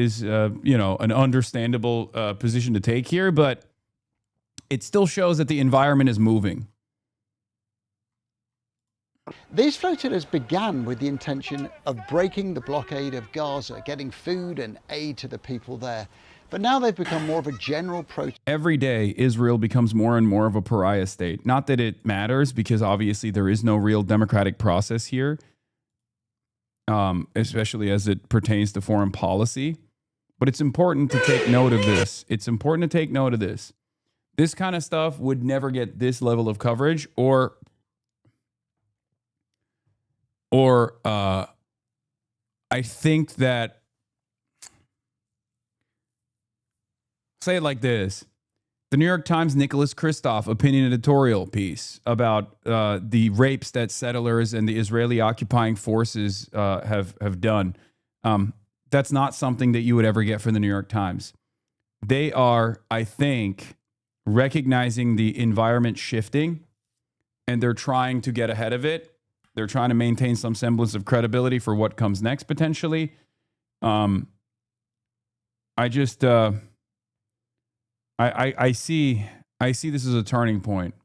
you know, an understandable position to take here, but it still shows that the environment is moving. These flotillas began with the intention of breaking the blockade of Gaza, getting food and aid to the people there. But now they've become more of a general protest. Every day, Israel becomes more and more of a pariah state. Not that it matters, because obviously there is no real democratic process here, especially as it pertains to foreign policy. But it's important to take note of this. It's important to take note of this. This kind of stuff would never get this level of coverage, or I think that, say it like this. The New York Times Nicholas Kristof opinion editorial piece about the rapes that settlers and the Israeli occupying forces have done. That's not something that you would ever get from the New York Times. They are, I think, recognizing the environment shifting, and they're trying to get ahead of it. They're trying to maintain some semblance of credibility for what comes next, potentially. I see this as a turning point.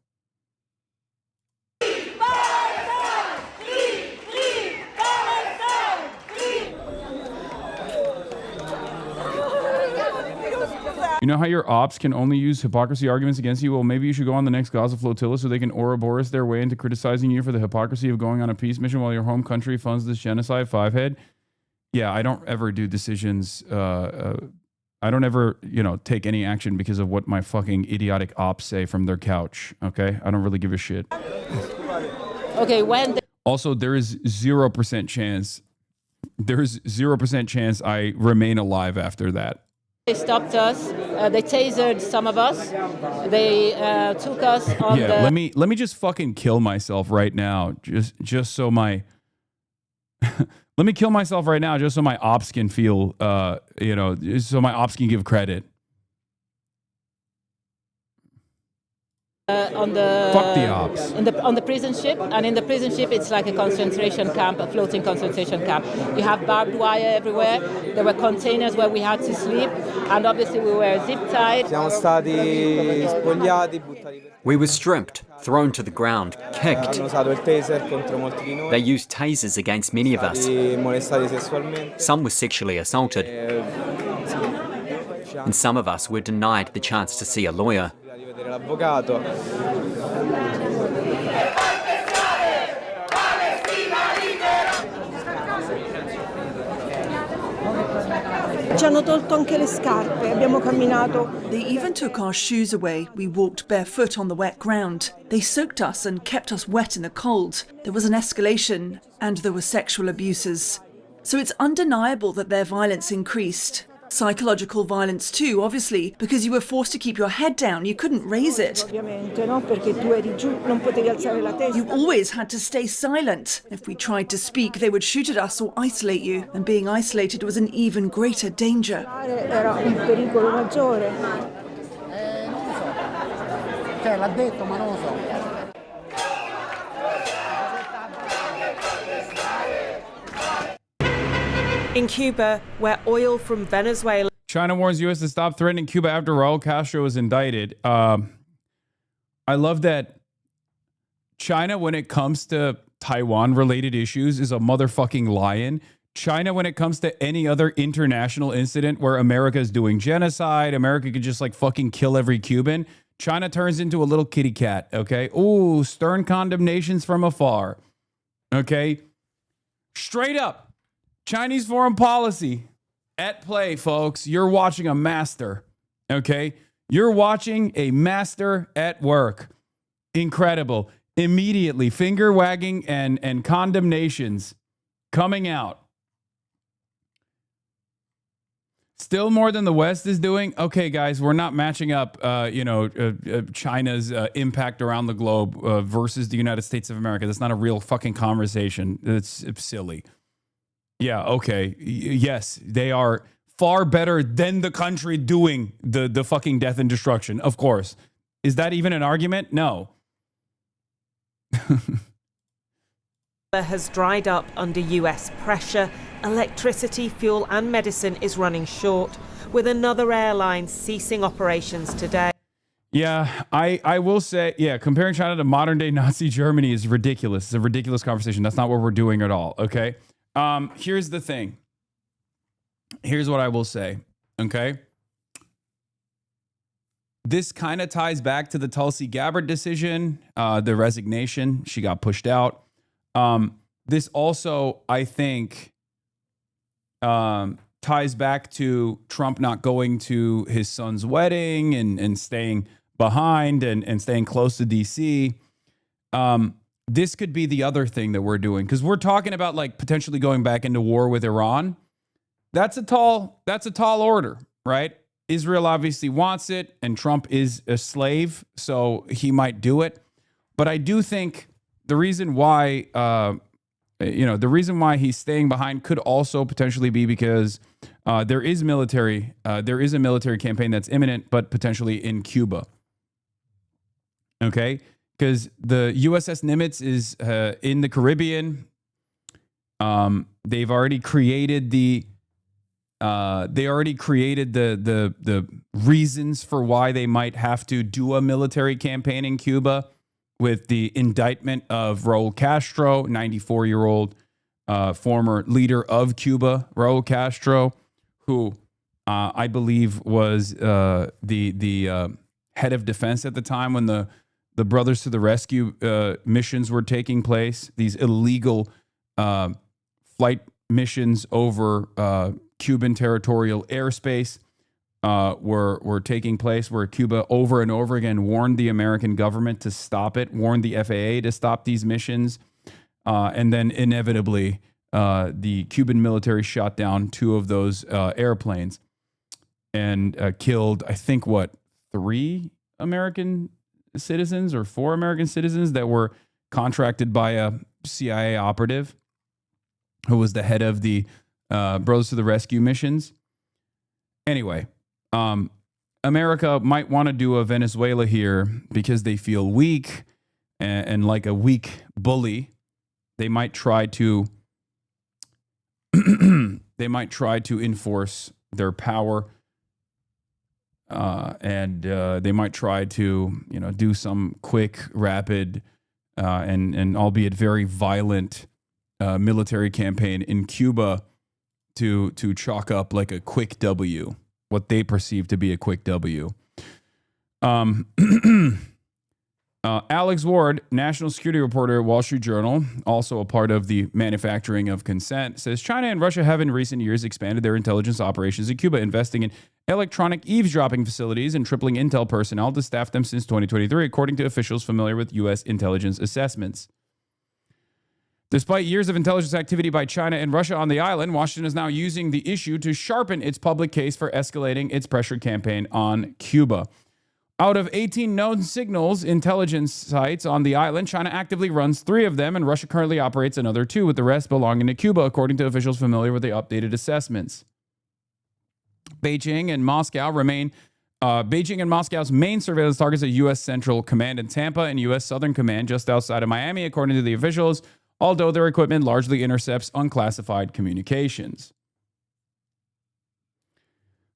You know how your ops can only use hypocrisy arguments against you? Well, maybe you should go on the next Gaza Flotilla so they can Ouroboros their way into criticizing you for the hypocrisy of going on a peace mission while your home country funds this genocide, fivehead. Yeah, I don't ever do decisions. I don't ever, you know, take any action because of what my fucking idiotic ops say from their couch. Okay? I don't really give a shit. Okay, when... Also, there is 0% chance. There's 0% chance I remain alive after that. They stopped us. They tasered some of us. They took us on the... let me just fucking kill myself right now. Just so my... let me kill myself right now just so my ops can feel, you know, so my ops can give credit. On the fuck the ops. On the prison ship, and in the prison ship it's like a concentration camp, a floating concentration camp. You have barbed wire everywhere. There were containers where we had to sleep, and obviously we were zip tied. We were stripped, thrown to the ground, kicked. They used tasers against many of us. Some were sexually assaulted, and some of us were denied the chance to see a lawyer. Ci hanno tolto anche le scarpe, abbiamo camminato. They even took our shoes away. We walked barefoot on the wet ground. They soaked us and kept us wet in the cold. There was an escalation, and there were sexual abuses. So it's undeniable that their violence increased. Psychological violence too, obviously, because you were forced to keep your head down. You couldn't raise it. You always had to stay silent. If we tried to speak, they would shoot at us or isolate you. And being isolated was an even greater danger. In Cuba, where oil from Venezuela... China warns U.S. to stop threatening Cuba after Raul Castro was indicted. I love that China, when it comes to Taiwan-related issues, is a motherfucking lion. China, when it comes to any other international incident where America is doing genocide, America could just like fucking kill every Cuban, China turns into a little kitty cat, okay? Ooh, stern condemnations from afar, okay? Straight up. Chinese foreign policy at play, folks. You're watching a master, okay? You're watching a master at work. Incredible. Immediately, finger wagging and condemnations coming out. Still more than the West is doing? Okay, guys, we're not matching up, China's impact around the globe versus the United States of America. That's not a real fucking conversation. It's silly. Yeah, okay. Yes, they are far better than the country doing the fucking death and destruction, of course. Is that even an argument? No. has dried up under US pressure. Electricity, fuel and medicine is running short, with another airline ceasing operations today. Yeah, I will say, comparing China to modern day Nazi Germany is ridiculous. It's a ridiculous conversation. That's not what we're doing at all, okay? Here's the thing. Here's what I will say, okay? This kind of ties back to the Tulsi Gabbard decision, the resignation. She got pushed out. This also, I think, ties back to Trump not going to his son's wedding and staying behind and staying close to DC. This could be the other thing that we're doing, because we're talking about like potentially going back into war with Iran. That's a tall order, right? Israel obviously wants it, and Trump is a slave, so he might do it. But I do think the reason why, the reason why he's staying behind could also potentially be because there is a military campaign that's imminent, but potentially in Cuba. Okay, because the USS Nimitz is in the Caribbean. They've already created the reasons for why they might have to do a military campaign in Cuba, with the indictment of Raul Castro, 94-year-old former leader of Cuba, Raul Castro, who I believe was the head of defense at the time when the Brothers to the Rescue missions were taking place. These illegal flight missions over Cuban territorial airspace were taking place, where Cuba over and over again warned the American government to stop it, warned the FAA to stop these missions. And then inevitably, the Cuban military shot down 2 of those airplanes and killed, I think, 3 American citizens or 4 American citizens that were contracted by a CIA operative who was the head of the Brothers to the Rescue missions. Anyway, America might want to do a Venezuela here because they feel weak and like a weak bully. They might try to enforce their power, and they might try to do some quick, rapid, and albeit very violent military campaign in Cuba to chalk up like a quick W, what they perceive to be a quick W. Alex Ward, national security reporter, Wall Street Journal, also a part of the manufacturing of consent, says China and Russia have in recent years expanded their intelligence operations in Cuba, investing in electronic eavesdropping facilities and tripling intel personnel to staff them since 2023, according to officials familiar with U.S. intelligence assessments. Despite years of intelligence activity by China and Russia on the island, Washington is now using the issue to sharpen its public case for escalating its pressure campaign on Cuba. Out of 18 known signals intelligence sites on the island, China actively runs 3 of them, and Russia currently operates another 2, with the rest belonging to Cuba, according to officials familiar with the updated assessments. Beijing and Moscow's main surveillance targets are U.S. Central Command in Tampa and U.S. Southern Command just outside of Miami, according to the officials, although their equipment largely intercepts unclassified communications.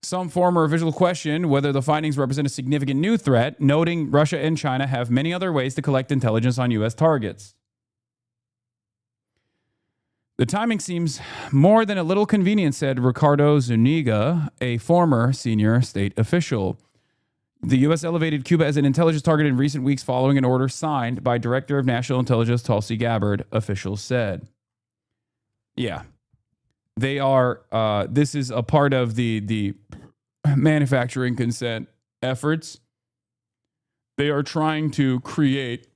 Some former officials question whether the findings represent a significant new threat, noting Russia and China have many other ways to collect intelligence on U.S. targets. The timing seems more than a little convenient, said Ricardo Zuniga, a former senior state official. The U.S. elevated Cuba as an intelligence target in recent weeks following an order signed by Director of National Intelligence Tulsi Gabbard, officials said. Yeah. They are, this is a part of the manufacturing consent efforts. They are trying to create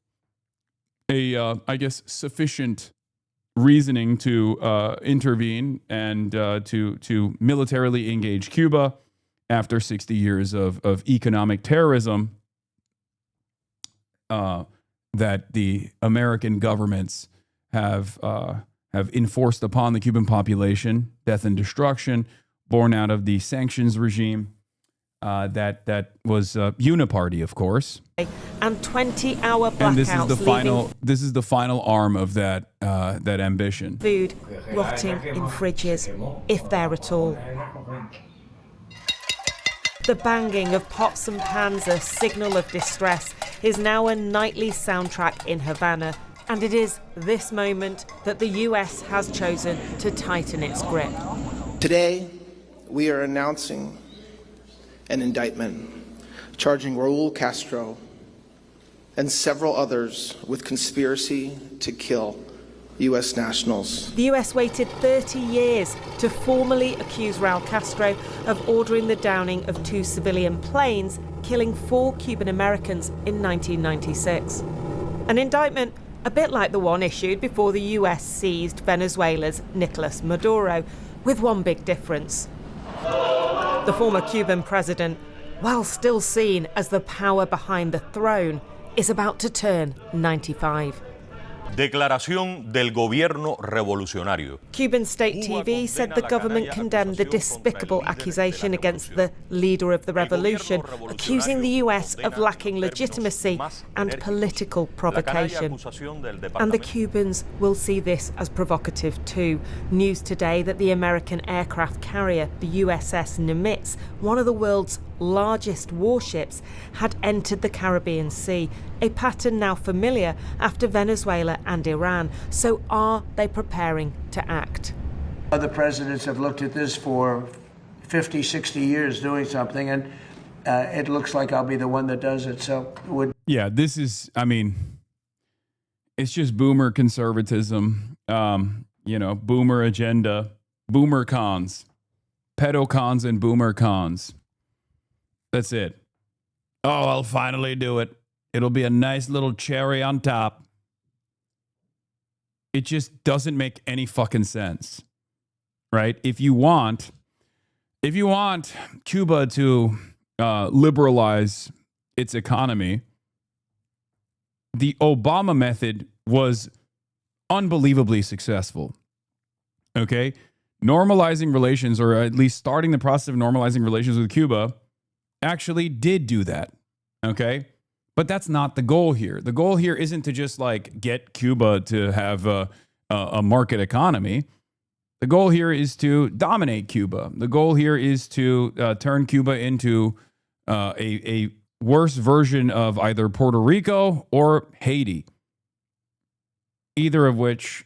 a, sufficient reasoning to intervene and to militarily engage Cuba after 60 years of economic terrorism that the American governments have enforced upon the Cuban population, death and destruction, born out of the sanctions regime. that was uniparty, of course. And 20-hour blackouts. And this is the final arm of that ambition. Food rotting in fridges, if there at all. The banging of pots and pans, a signal of distress, is now a nightly soundtrack in Havana. And it is this moment that the US has chosen to tighten its grip. Today, we are announcing an indictment charging Raul Castro and several others with conspiracy to kill US nationals. The US waited 30 years to formally accuse Raul Castro of ordering the downing of 2 civilian planes, killing 4 Cuban Americans in 1996. An indictment a bit like the one issued before the US seized Venezuela's Nicolas Maduro, with one big difference. The former Cuban president, while still seen as the power behind the throne, is about to turn 95. Declaración del Gobierno Revolucionario. Cuban state TV said the government condemned the despicable accusation against the leader of the revolution, accusing the US of lacking legitimacy and political provocation. And the Cubans will see this as provocative too. News today that the American aircraft carrier, the USS Nimitz, one of the world's largest warships, had entered the Caribbean Sea, a pattern now familiar after Venezuela and Iran. So are they preparing to act? Other presidents have looked at this for 50, 60 years doing something, and it looks like I'll be the one that does it. So yeah, this is, I mean, it's just boomer conservatism, boomer agenda, boomer cons, pedo cons and boomer cons. That's it. Oh, I'll finally do it. It'll be a nice little cherry on top. It just doesn't make any fucking sense, right? If you want Cuba to liberalize its economy, the Obama method was unbelievably successful. Okay? Normalizing relations, or at least starting the process of normalizing relations with Cuba, actually did do that. Okay? But that's not the goal here. The goal here isn't to just like get Cuba to have a market economy. The goal here is to dominate Cuba. The goal here is to turn Cuba into a worse version of either Puerto Rico or Haiti. Either of which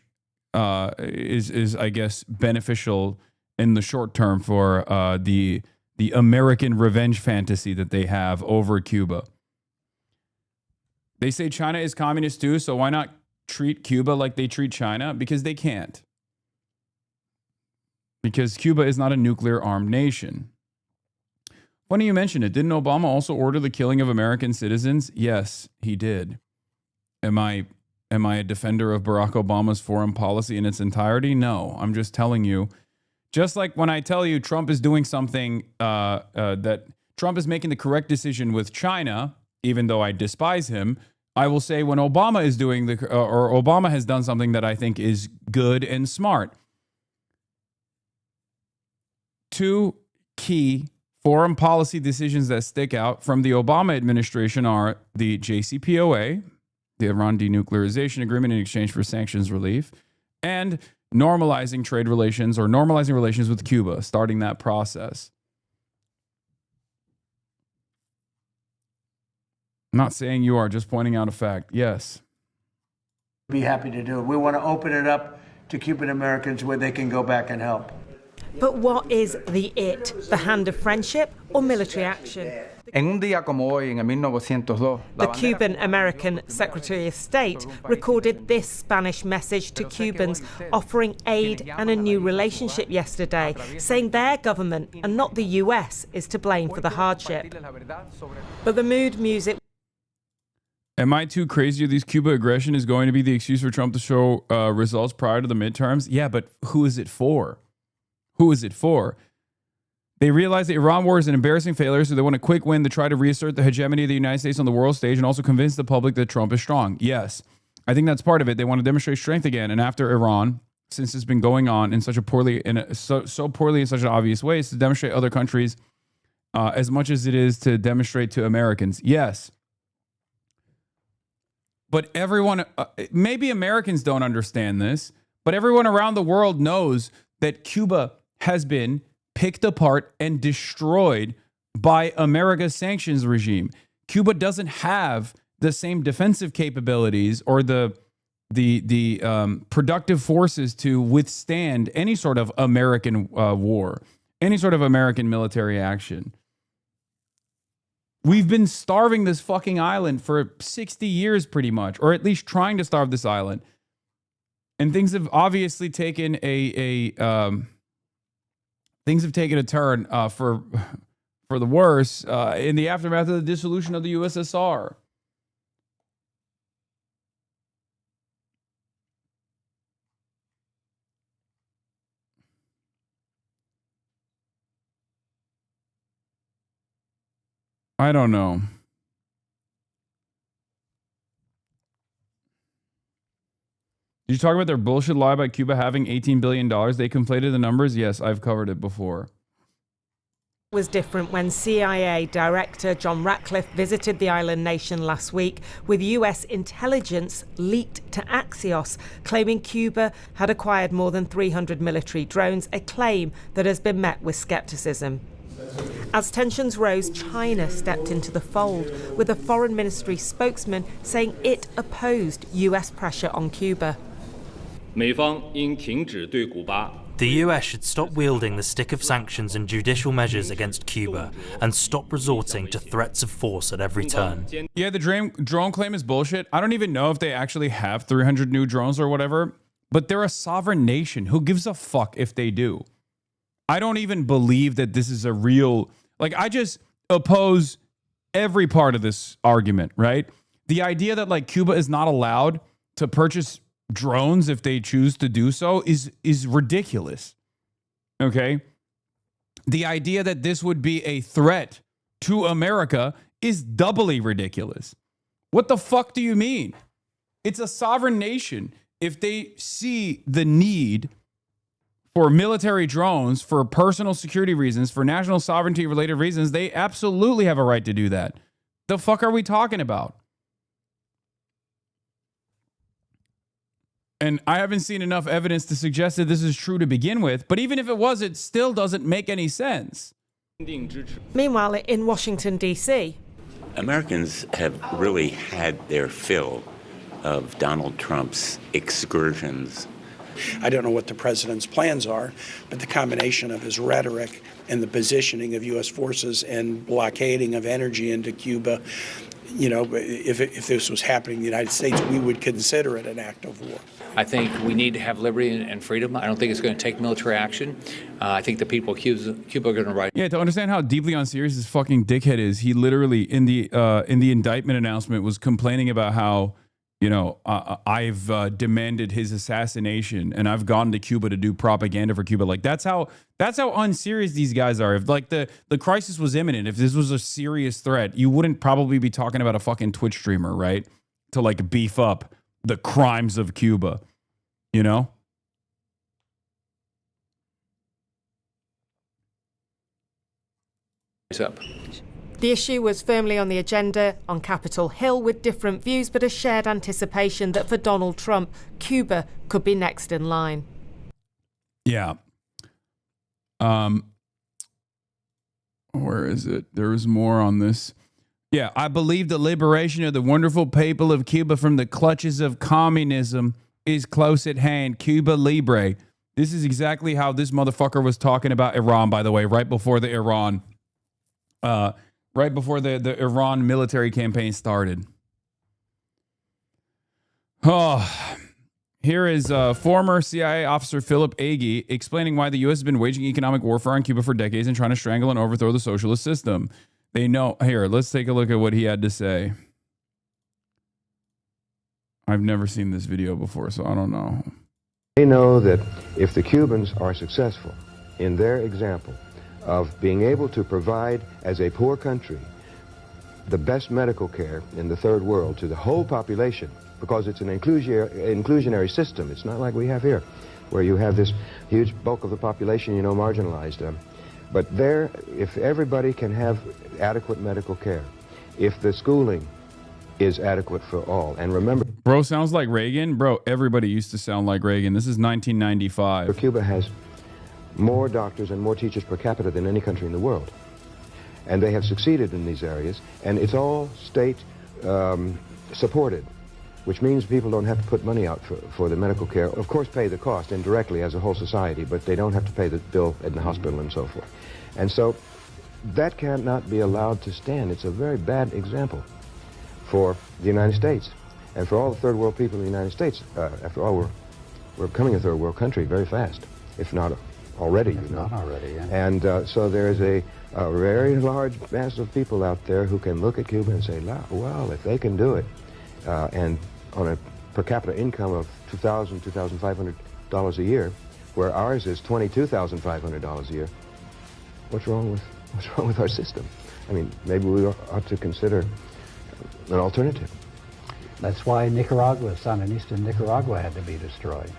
is I guess beneficial in the short term for the American revenge fantasy that they have over Cuba. They say China is communist too, so why not treat Cuba like they treat China? Because they can't. Because Cuba is not a nuclear-armed nation. Funny you mention it. Didn't Obama also order the killing of American citizens? Yes, he did. Am I a defender of Barack Obama's foreign policy in its entirety? No, I'm just telling you. Just like when I tell you Trump is doing something, that Trump is making the correct decision with China, even though I despise him, I will say when Obama is doing or Obama has done something that I think is good and smart. 2 key foreign policy decisions that stick out from the Obama administration are the JCPOA, the Iran denuclearization agreement in exchange for sanctions relief, and normalizing trade relations or normalizing relations with Cuba, starting that process. I'm not saying you are, just pointing out a fact. Yes. be happy to do it. We want to open it up to Cuban Americans where they can go back and help. But what is the it? The hand of friendship or military action? The Cuban-American Secretary of State recorded this Spanish message to Cubans, offering aid and a new relationship yesterday, saying their government, and not the US, is to blame for the hardship. But the mood music... Am I too crazy? This Cuba aggression is going to be the excuse for Trump to show results prior to the midterms? Yeah, but who is it for? Who is it for? They realize the Iran war is an embarrassing failure, so they want a quick win to try to reassert the hegemony of the United States on the world stage and also convince the public that Trump is strong. Yes, I think that's part of it. They want to demonstrate strength again. And after Iran, since it's been going on in such a poorly, so poorly in such an obvious way, is to demonstrate other countries as much as it is to demonstrate to Americans. Yes. But everyone, maybe Americans don't understand this, but everyone around the world knows that Cuba has been picked apart and destroyed by America's sanctions regime. Cuba doesn't have the same defensive capabilities or the productive forces to withstand any sort of American war, any sort of American military action. We've been starving this fucking island for 60 years pretty much, or at least trying to starve this island. And things have obviously taken a turn for the worse in the aftermath of the dissolution of the USSR. I don't know. Did you talk about their bullshit lie about Cuba having $18 billion? They conflated the numbers? Yes, I've covered it before. Was different when CIA Director John Ratcliffe visited the island nation last week with US intelligence leaked to Axios, claiming Cuba had acquired more than 300 military drones, a claim that has been met with skepticism. As tensions rose, China stepped into the fold, with a foreign ministry spokesman saying it opposed US pressure on Cuba. The US should stop wielding the stick of sanctions and judicial measures against Cuba and stop resorting to threats of force at every turn. Yeah, the drone claim is bullshit. I don't even know if they actually have 300 new drones or whatever, but they're a sovereign nation. Who gives a fuck if they do? I don't even believe that this is a real... Like, I just oppose every part of this argument, right? The idea that, like, Cuba is not allowed to purchase drones if they choose to do so is ridiculous, okay? The idea that this would be a threat to America is doubly ridiculous. What the fuck do you mean? It's a sovereign nation. If they see the need for military drones, for personal security reasons, for national sovereignty related reasons, they absolutely have a right to do that. The fuck are we talking about? And I haven't seen enough evidence to suggest that this is true to begin with, but even if it was, it still doesn't make any sense. Meanwhile, in Washington, D.C., Americans have really had their fill of Donald Trump's excursions. I don't know what the president's plans are, but the combination of his rhetoric and the positioning of U.S. forces and blockading of energy into Cuba, you know, if this was happening in the United States, we would consider it an act of war. I think we need to have liberty and freedom. I don't think it's going to take military action. I think the people of Cuba are going to rise. Yeah, to understand how deeply unserious this fucking dickhead is, he literally in the indictment announcement was complaining about how, you know, I've demanded his assassination and I've gone to Cuba to do propaganda for Cuba. Like that's how unserious these guys are. If like the crisis was imminent, if this was a serious threat, you wouldn't probably be talking about a fucking Twitch streamer, right? To like beef up the crimes of Cuba, you know? Up. The issue was firmly on the agenda on Capitol Hill with different views, but a shared anticipation that for Donald Trump, Cuba could be next in line. Yeah. Where is it? There is more on this. Yeah, I believe the liberation of the wonderful people of Cuba from the clutches of communism is close at hand. Cuba Libre. This is exactly how this motherfucker was talking about Iran, by the way, right before the Iran Iran military campaign started. Oh, here is former CIA officer Philip Agee explaining why the U.S. has been waging economic warfare on Cuba for decades and trying to strangle and overthrow the socialist system. They know. Here, let's take a look at what he had to say. I've never seen this video before, so I don't know. They know that if the Cubans are successful in their example of being able to provide, as a poor country, the best medical care in the third world to the whole population, because it's an inclusionary system. It's not like we have here, where you have this huge bulk of the population, you know, marginalized. But there, if everybody can have adequate medical care, if the schooling is adequate for all, and remember... Bro sounds like Reagan? Bro, everybody used to sound like Reagan. This is 1995. Cuba has more doctors and more teachers per capita than any country in the world. And they have succeeded in these areas, and it's all state supported, which means people don't have to put money out for the medical care. Of course, pay the cost indirectly as a whole society, but they don't have to pay the bill in the hospital and so forth. And so that cannot be allowed to stand. It's a very bad example for the United States and for all the third world people in the United States. After all, we're becoming a third world country very fast, if not already. If not already, yeah. And so there is a very large mass of people out there who can look at Cuba and say, well, if they can do it, and on a per capita income of $2,000, $2,500 a year, where ours is $22,500 a year, what's wrong with our system? I mean, maybe we ought to consider an alternative. That's why Nicaragua, Sandinista Nicaragua had to be destroyed.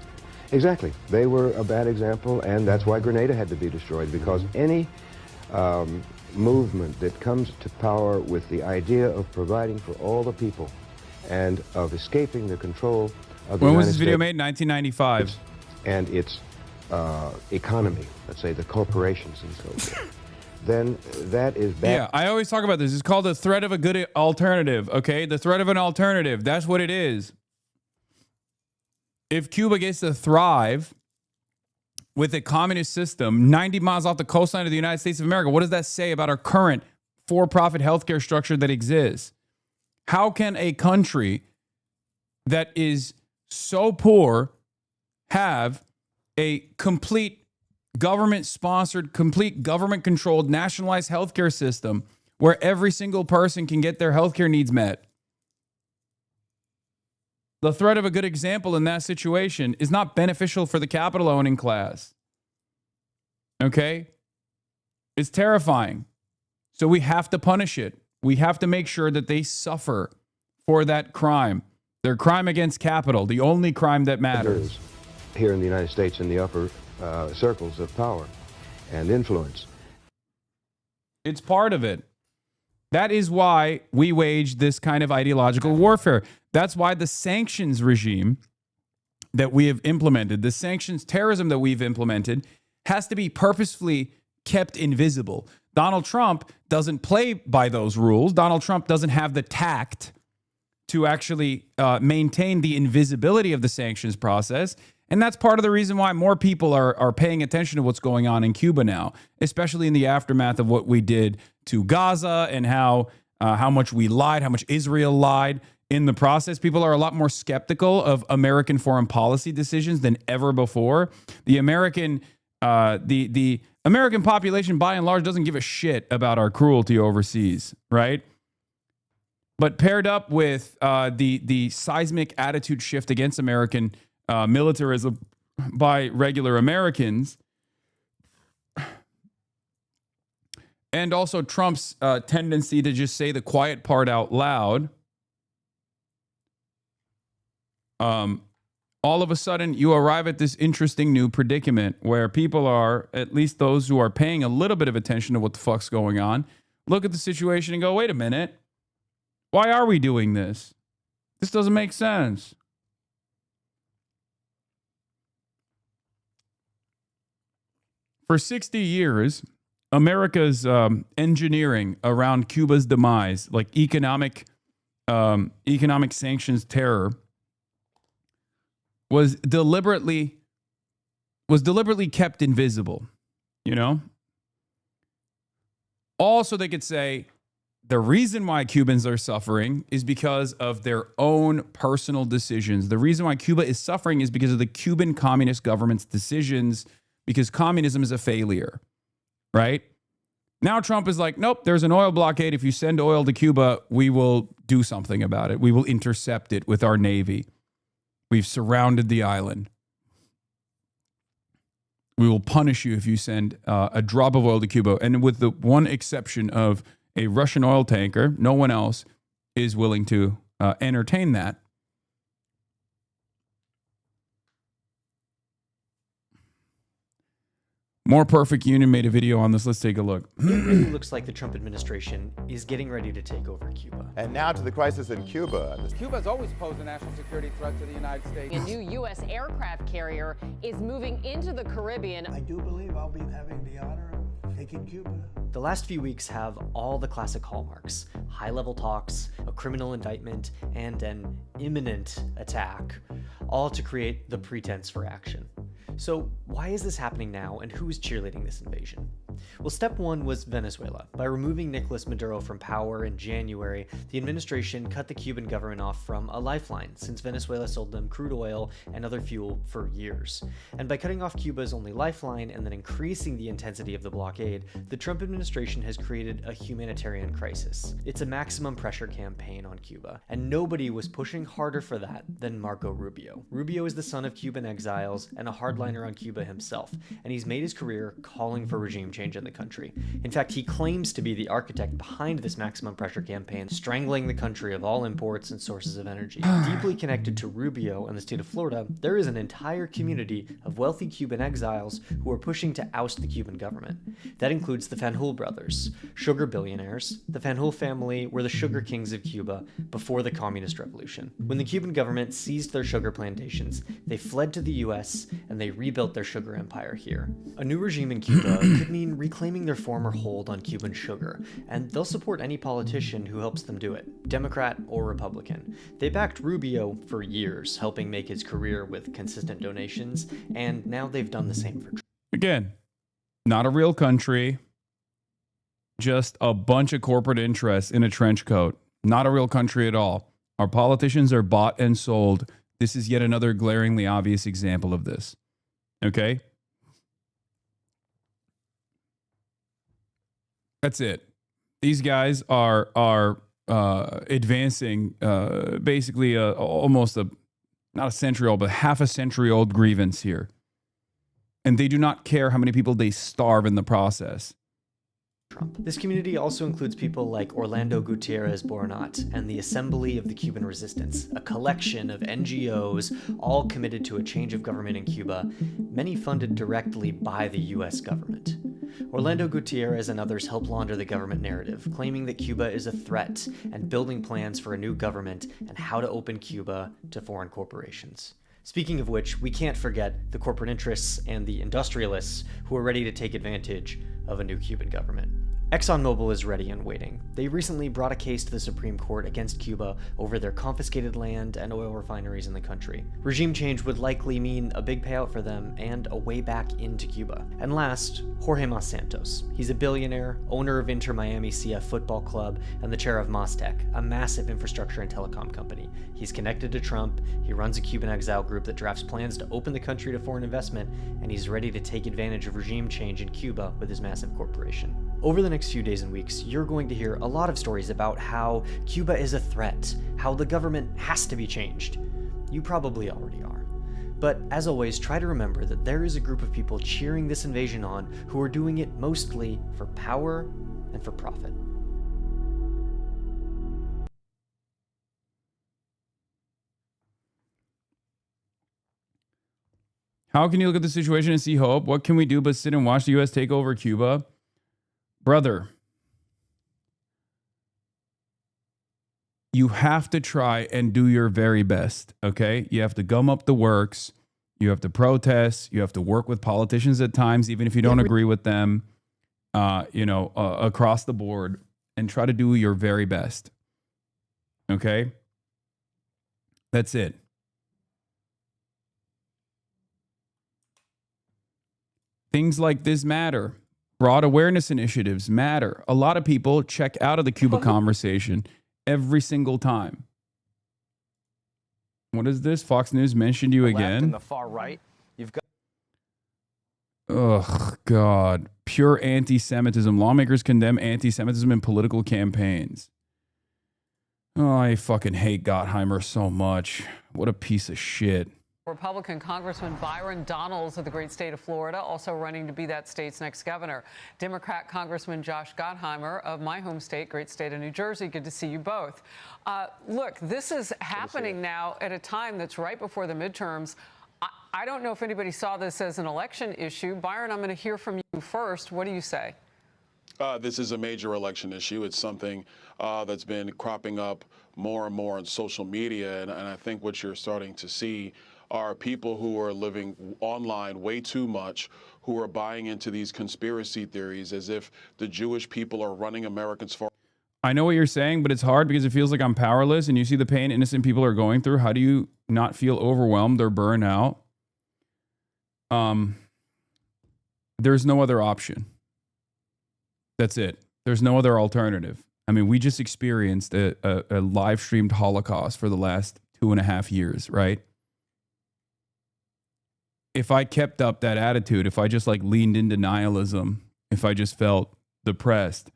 Exactly. They were a bad example, and that's why Grenada had to be destroyed, because any movement that comes to power with the idea of providing for all the people and of escaping the control of the When United was this video States made? 1995. and its economy, let's say the corporations and so forth, then that is bad. Yeah, I always talk about this. It's called the threat of a good alternative, okay? The threat of an alternative. That's what it is. If Cuba gets to thrive with a communist system 90 miles off the coastline of the United States of America, what does that say about our current for-profit healthcare structure that exists? How can a country that is so poor have a complete government-sponsored, complete government-controlled, nationalized healthcare system where every single person can get their healthcare needs met? The threat of a good example in that situation is not beneficial for the capital-owning class. Okay? It's terrifying. So we have to punish it. We have to make sure that they suffer for that crime. Their crime against capital, the only crime that matters. Here in the United States in the upper circles of power and influence. It's part of it. That is why we wage this kind of ideological warfare. That's why the sanctions regime that we have implemented, the sanctions terrorism that we've implemented, has to be purposefully kept invisible. Donald Trump doesn't play by those rules. Donald Trump doesn't have the tact to actually maintain the invisibility of the sanctions process. And that's part of the reason why more people are paying attention to what's going on in Cuba now, especially in the aftermath of what we did to Gaza and how much we lied, how much Israel lied in the process. People are a lot more skeptical of American foreign policy decisions than ever before. The American population, by and large, doesn't give a shit about our cruelty overseas, right? But paired up with the seismic attitude shift against American militarism by regular Americans, and also Trump's tendency to just say the quiet part out loud, all of a sudden you arrive at this interesting new predicament where people are, at least those who are paying a little bit of attention to what the fuck's going on, look at the situation and go, wait a minute, why are we doing this? This doesn't make sense. For 60 years, America's engineering around Cuba's demise, like economic sanctions terror, was deliberately kept invisible, you know? Also, they could say the reason why Cubans are suffering is because of their own personal decisions. The reason why Cuba is suffering is because of the Cuban communist government's decisions, because communism is a failure, right? Now Trump is like, nope, there's an oil blockade. If you send oil to Cuba, we will do something about it. We will intercept it with our Navy. We've surrounded the island. We will punish you if you send a drop of oil to Cuba. And with the one exception of a Russian oil tanker, no one else is willing to entertain that. More Perfect Union made a video on this. Let's take a look. It really looks like the Trump administration is getting ready to take over Cuba. And now to the crisis in Cuba. Cuba's always posed a national security threat to the United States. A new U.S. aircraft carrier is moving into the Caribbean. I do believe I'll be having the honor of taking Cuba. The last few weeks have all the classic hallmarks: high-level talks, a criminal indictment, and an imminent attack, all to create the pretense for action. So why is this happening now, and who is cheerleading this invasion? Well, step one was Venezuela. By removing Nicolas Maduro from power in January, the administration cut the Cuban government off from a lifeline, since Venezuela sold them crude oil and other fuel for years. And by cutting off Cuba's only lifeline and then increasing the intensity of the blockade, the Trump administration has created a humanitarian crisis. It's a maximum pressure campaign on Cuba, and nobody was pushing harder for that than Marco Rubio. Rubio is the son of Cuban exiles and a hardliner on Cuba himself, and he's made his career calling for regime change in the country. In fact, he claims to be the architect behind this maximum pressure campaign, strangling the country of all imports and sources of energy. Deeply connected to Rubio and the state of Florida, there is an entire community of wealthy Cuban exiles who are pushing to oust the Cuban government. That includes the Fanjul brothers, sugar billionaires. The Fanjul family were the sugar kings of Cuba before the communist revolution. When the Cuban government seized their sugar plantations, they fled to the US and they rebuilt their sugar empire here. A new regime in Cuba could mean reclaiming their former hold on Cuban sugar, and they'll support any politician who helps them do it, Democrat or Republican. They backed Rubio for years, helping make his career with consistent donations, and now they've done the same for Trump. Again, not a real country, just a bunch of corporate interests in a trench coat. Not a real country at all. Our politicians are bought and sold. This is yet another glaringly obvious example of this. Okay? That's it. These guys are advancing basically almost not a century old, but half a century old grievance here. And they do not care how many people they starve in the process. Trump. This community also includes people like Orlando Gutierrez Boronat and the Assembly of the Cuban Resistance, a collection of NGOs all committed to a change of government in Cuba, many funded directly by the US government. Orlando Gutierrez and others help launder the government narrative, claiming that Cuba is a threat and building plans for a new government and how to open Cuba to foreign corporations. Speaking of which, we can't forget the corporate interests and the industrialists who are ready to take advantage of a new Cuban government. ExxonMobil is ready and waiting. They recently brought a case to the Supreme Court against Cuba over their confiscated land and oil refineries in the country. Regime change would likely mean a big payout for them and a way back into Cuba. And last, Jorge Mas Santos. He's a billionaire, owner of Inter Miami CF Football Club, and the chair of Mastec, a massive infrastructure and telecom company. He's connected to Trump, he runs a Cuban exile group that drafts plans to open the country to foreign investment, and he's ready to take advantage of regime change in Cuba with his massive corporation. Over the next few days and weeks, you're going to hear a lot of stories about how Cuba is a threat, how the government has to be changed. You probably already are. But as always, try to remember that there is a group of people cheering this invasion on who are doing it mostly for power and for profit. How can you look at the situation and see hope? What can we do but sit and watch the U.S. take over Cuba? Brother, you have to try and do your very best, okay? You have to gum up the works. You have to protest. You have to work with politicians at times, even if you don't agree with them, across the board, and try to do your very best, okay? That's it. Things like this matter. Broad awareness initiatives matter. A lot of people check out of the Cuba conversation every single time. What is this? Fox News mentioned you again. And the far right, you've got. Ugh, God. Pure anti-Semitism. Lawmakers condemn anti-Semitism in political campaigns. Oh, I fucking hate Gottheimer so much. What a piece of shit. Republican Congressman Byron Donalds of the great state of Florida, also running to be that state's next governor. Democrat Congressman Josh Gottheimer of my home state, great state of New Jersey. Good to see you both. Look, this is happening now at a time that's right before the midterms. I don't know if anybody saw this as an election issue. Byron, I'm going to hear from you first. What do you say? This is a major election issue. It's something that's been cropping up more and more on social media. And I think what you're starting to see are people who are living online way too much, who are buying into these conspiracy theories as if the Jewish people are running Americans for. I know what you're saying, but it's hard because it feels like I'm powerless, and you see the pain innocent people are going through. How do you not feel overwhelmed or burn out? There's no other option. That's it. There's no other alternative. I mean, we just experienced a live streamed Holocaust for the last 2.5 years, right? If I kept up that attitude, if I just like leaned into nihilism, if I just felt depressed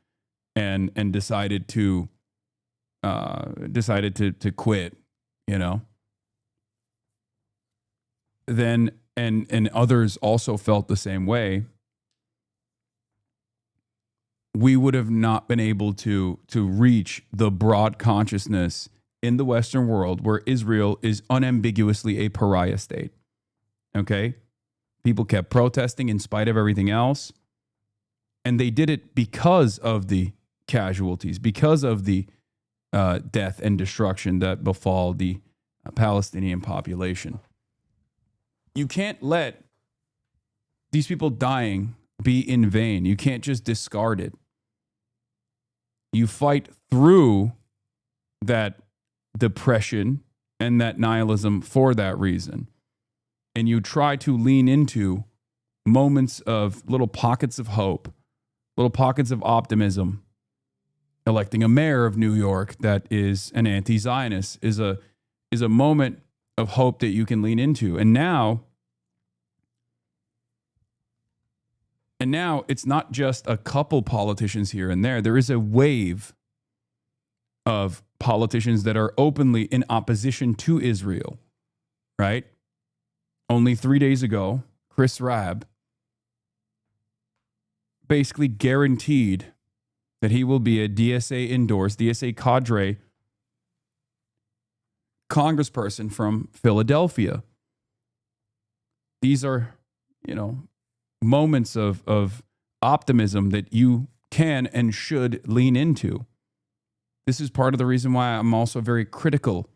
and decided to quit, you know, then and others also felt the same way, we would have not been able to reach the broad consciousness in the Western world where Israel is unambiguously a pariah state. Okay? People kept protesting in spite of everything else. And they did it because of the casualties, because of the death and destruction that befall the Palestinian population. You can't let these people dying be in vain. You can't just discard it. You fight through that depression and that nihilism for that reason. And you try to lean into moments of little pockets of hope, little pockets of optimism. Electing a mayor of New York that is an anti-Zionist is a moment of hope that you can lean into. And now it's not just a couple politicians here and there. There is a wave of politicians that are openly in opposition to Israel, right? Only 3 days ago, Chris Rabb basically guaranteed that he will be a DSA endorsed, DSA cadre congressperson from Philadelphia. These are, moments of optimism that you can and should lean into. This is part of the reason why I'm also very critical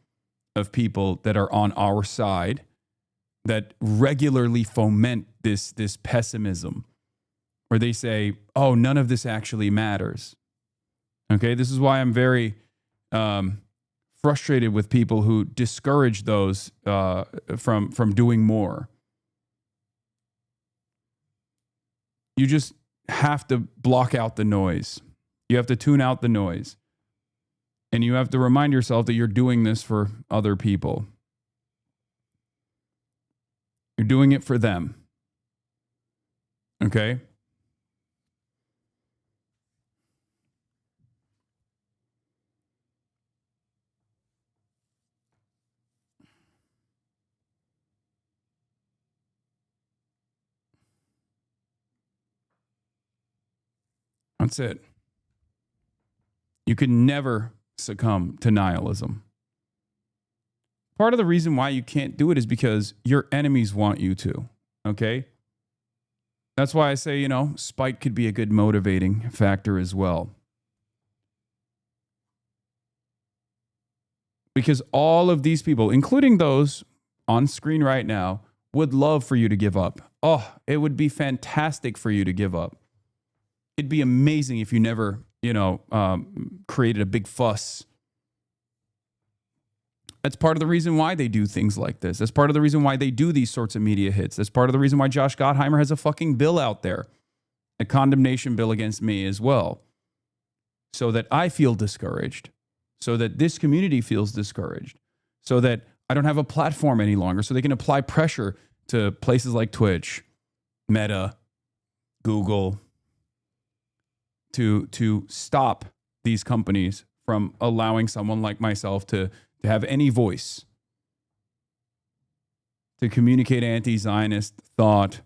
of people that are on our side that regularly foment this pessimism, where they say, oh, none of this actually matters. Okay, this is why I'm very frustrated with people who discourage those from doing more. You just have to block out the noise. You have to tune out the noise. And you have to remind yourself that you're doing this for other people. You're doing it for them. Okay? That's it. You can never succumb to nihilism. Part of the reason why you can't do it is because your enemies want you to, okay? That's why I say, spite could be a good motivating factor as well. Because all of these people, including those on screen right now, would love for you to give up. Oh, it would be fantastic for you to give up. It'd be amazing if you never, created a big fuss. That's part of the reason why they do things like this. That's part of the reason why they do these sorts of media hits. That's part of the reason why Josh Gottheimer has a fucking bill out there, a condemnation bill against me as well, so that I feel discouraged, so that this community feels discouraged, so that I don't have a platform any longer, so they can apply pressure to places like Twitch, Meta, Google, to stop these companies from allowing someone like myself to have any voice, to communicate anti-Zionist thought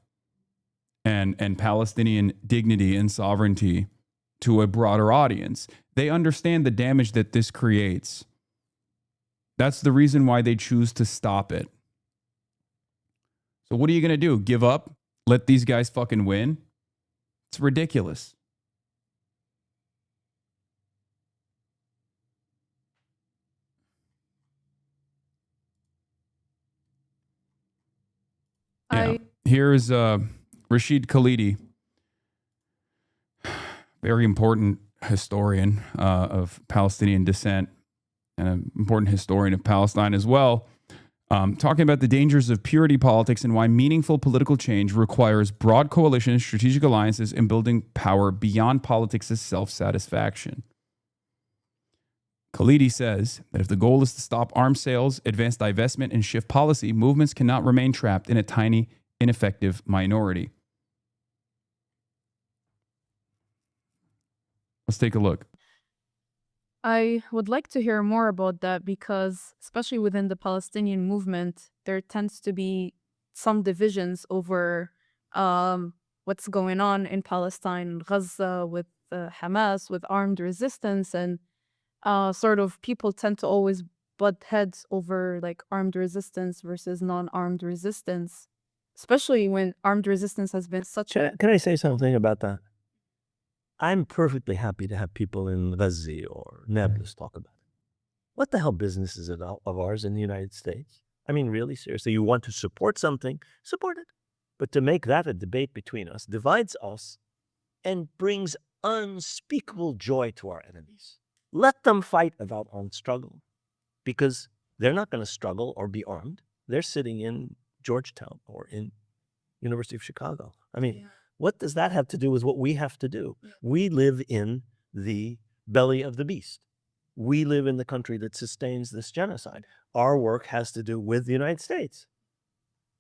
and Palestinian dignity and sovereignty to a broader audience. They understand the damage that this creates. That's the reason why they choose to stop it. So what are you going to do? Give up? Let these guys fucking win? It's ridiculous. Yeah. Here's Rashid Khalidi, very important historian of Palestinian descent and an important historian of Palestine as well, talking about the dangers of purity politics and why meaningful political change requires broad coalitions, strategic alliances, and building power beyond politics' self-satisfaction. Khalidi says that if the goal is to stop arms sales, advance divestment, and shift policy, movements cannot remain trapped in a tiny, ineffective minority. Let's take a look. I would like to hear more about that because, especially within the Palestinian movement, there tends to be some divisions over what's going on in Palestine, Gaza, with Hamas, with armed resistance, and sort of people tend to always butt heads over like armed resistance versus non-armed resistance, especially when armed resistance has been such a... Can I say something about that? I'm perfectly happy to have people in Gaza or Nablus talk about it. What the hell business is it of ours in the United States? I mean, really, seriously, you want to support something, support it. But to make that a debate between us divides us and brings unspeakable joy to our enemies. Let them fight without armed struggle, because they're not going to struggle or be armed. They're sitting in Georgetown or in University of Chicago. I mean, what does that have to do with what we have to do? We live in the belly of the beast. We live in the country that sustains this genocide. Our work has to do with the United States.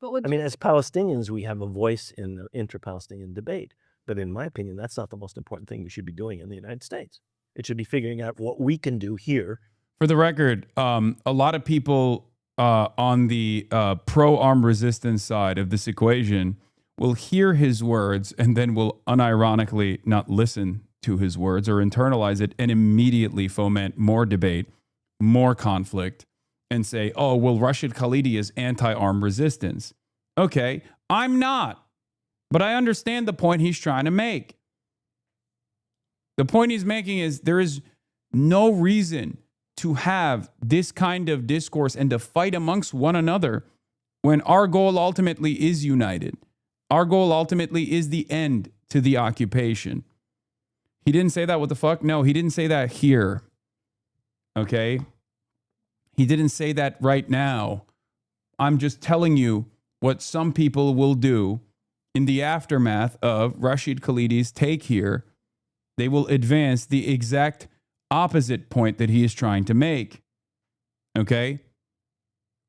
I mean, as Palestinians, we have a voice in the inter-Palestinian debate. But in my opinion, that's not the most important thing we should be doing in the United States. It should be figuring out what we can do here. For the record, a lot of people on the pro-armed resistance side of this equation will hear his words and then will unironically not listen to his words or internalize it and immediately foment more debate, more conflict, and say, oh, well, Rashid Khalidi is anti-armed resistance. Okay, I'm not, but I understand the point he's trying to make. The point he's making is there is no reason to have this kind of discourse and to fight amongst one another when our goal ultimately is united. Our goal ultimately is the end to the occupation. He didn't say that. What the fuck? No, he didn't say that here. Okay? He didn't say that right now. I'm just telling you what some people will do in the aftermath of Rashid Khalidi's take here. They will advance the exact opposite point that he is trying to make. Okay?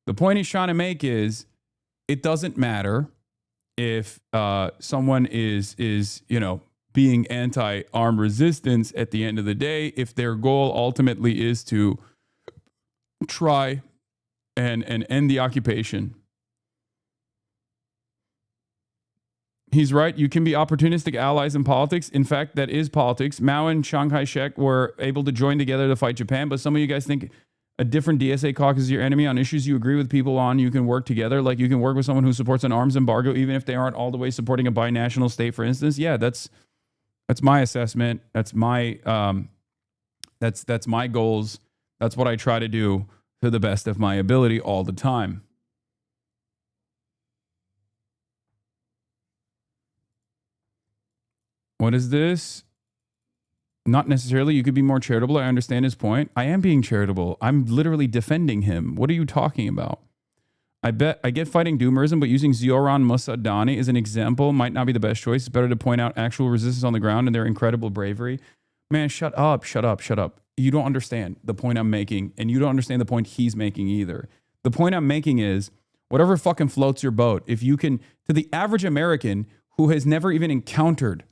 The point he's trying to make is it doesn't matter if someone is being anti-armed resistance at the end of the day, if their goal ultimately is to try and end the occupation. He's right. You can be opportunistic allies in politics. In fact, that is politics. Mao and Chiang Kai-shek were able to join together to fight Japan, but some of you guys think a different DSA caucus is your enemy on issues you agree with people on. You can work together. Like you can work with someone who supports an arms embargo, even if they aren't all the way supporting a binational state, for instance. Yeah, that's my assessment. That's my that's my goals. That's what I try to do to the best of my ability all the time. What is this? Not necessarily. You could be more charitable. I understand his point. I am being charitable. I'm literally defending him. What are you talking about? I get fighting doomerism, but using Zoran Mossadegh as an example might not be the best choice. It's better to point out actual resistance on the ground and their incredible bravery. Man, shut up. You don't understand the point I'm making, and you don't understand the point he's making either. The point I'm making is whatever fucking floats your boat. If you can, to the average American who has never even encountered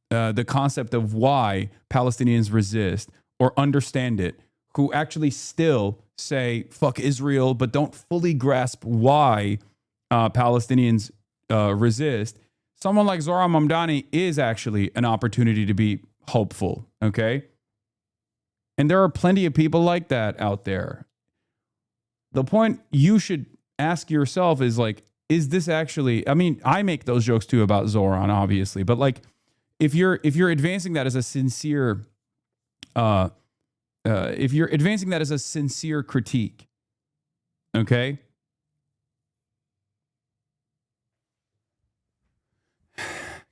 the concept of why Palestinians resist or understand it, who actually still say, fuck Israel, but don't fully grasp why Palestinians resist, someone like Zoran Mamdani is actually an opportunity to be hopeful, okay? And there are plenty of people like that out there. The point you should ask yourself is like, is this actually, I mean, I make those jokes too about Zoran, obviously, but like, if you're advancing that as a sincere, if you're advancing that as a sincere critique, okay,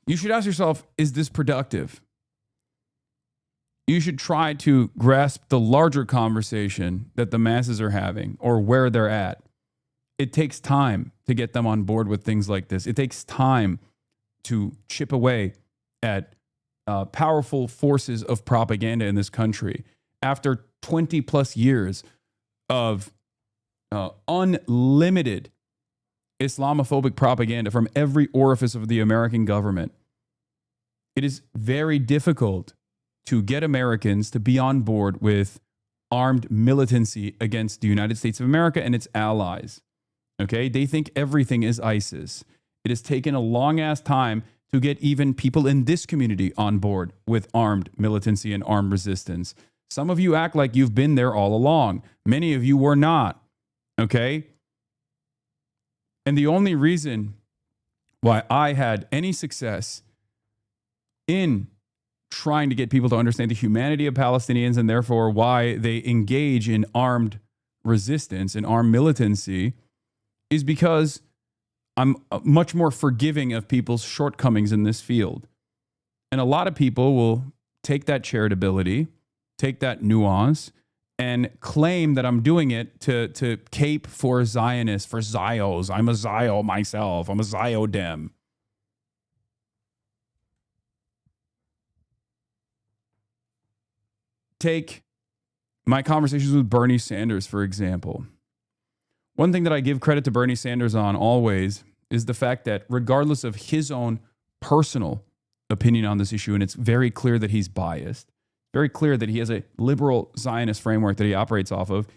you should ask yourself, is this productive? You should try to grasp the larger conversation that the masses are having or where they're at. It takes time to get them on board with things like this. It takes time to chip away at powerful forces of propaganda in this country. After 20 plus years of unlimited Islamophobic propaganda from every orifice of the American government, it is very difficult to get Americans to be on board with armed militancy against the United States of America and its allies. Okay, they think everything is ISIS. It has taken a long ass time to get even people in this community on board with armed militancy and armed resistance. Some of you act like you've been there all along. Many of you were not. Okay? And the only reason why I had any success in trying to get people to understand the humanity of Palestinians and therefore why they engage in armed resistance and armed militancy is because I'm much more forgiving of people's shortcomings in this field. And a lot of people will take that charitability, take that nuance, and claim that I'm doing it to cape for Zionists, for Zios. I'm a Zio myself. I'm a Zio-Dem. Take my conversations with Bernie Sanders, for example. One thing that I give credit to Bernie Sanders on always is the fact that regardless of his own personal opinion on this issue, and it's very clear that he's biased, very clear that he has a liberal Zionist framework that he operates off of,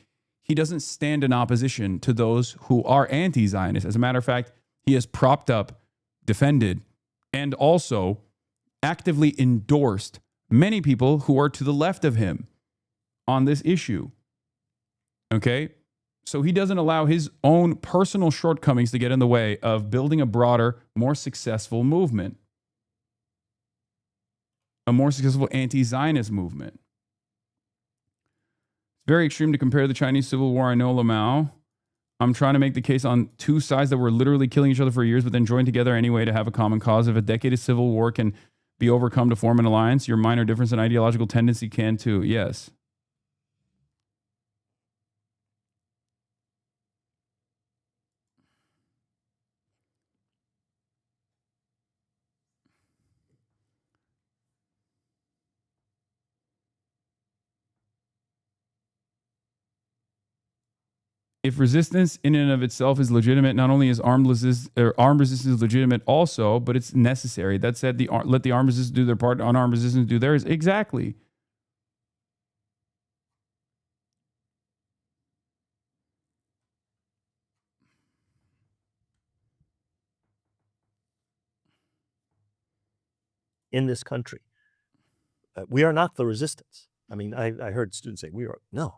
he doesn't stand in opposition to those who are anti-Zionist. As a matter of fact, he has propped up, defended, and also actively endorsed many people who are to the left of him on this issue. Okay? So he doesn't allow his own personal shortcomings to get in the way of building a broader, more successful movement. A more successful anti-Zionist movement. It's very extreme to compare the Chinese Civil War. I know, Lamau. I'm trying to make the case on two sides that were literally killing each other for years, but then joined together anyway to have a common cause. If a decade of civil war can be overcome to form an alliance, your minor difference in ideological tendency can too. Yes. If resistance in and of itself is legitimate, not only is armed resistance legitimate also, but it's necessary. That said, let the armed resistance do their part, unarmed resistance do theirs. Exactly. In this country, we are not the resistance. I mean, I heard students say, we are, no,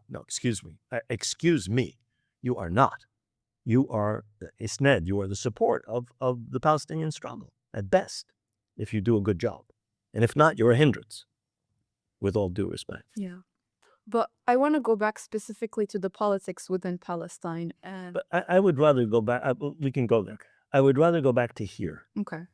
excuse me. You are not. You are Isned. You are the support of the Palestinian struggle, at best, if you do a good job. And if not, you're a hindrance, with all due respect. Yeah. But I want to go back specifically to the politics within Palestine. And But I would rather go back. We can go there. I would rather go back to here. Okay.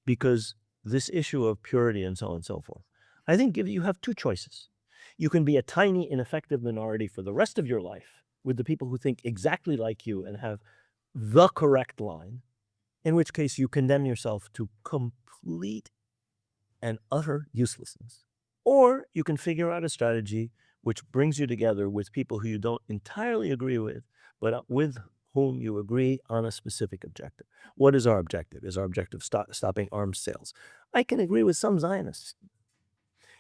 Because this issue of purity and so on and so forth, I think you have two choices. You can be a tiny, ineffective minority for the rest of your life with the people who think exactly like you and have the correct line, in which case you condemn yourself to complete and utter uselessness. Or you can figure out a strategy which brings you together with people who you don't entirely agree with, but with whom you agree on a specific objective. What is our objective? Is our objective stopping arms sales? I can agree with some Zionists.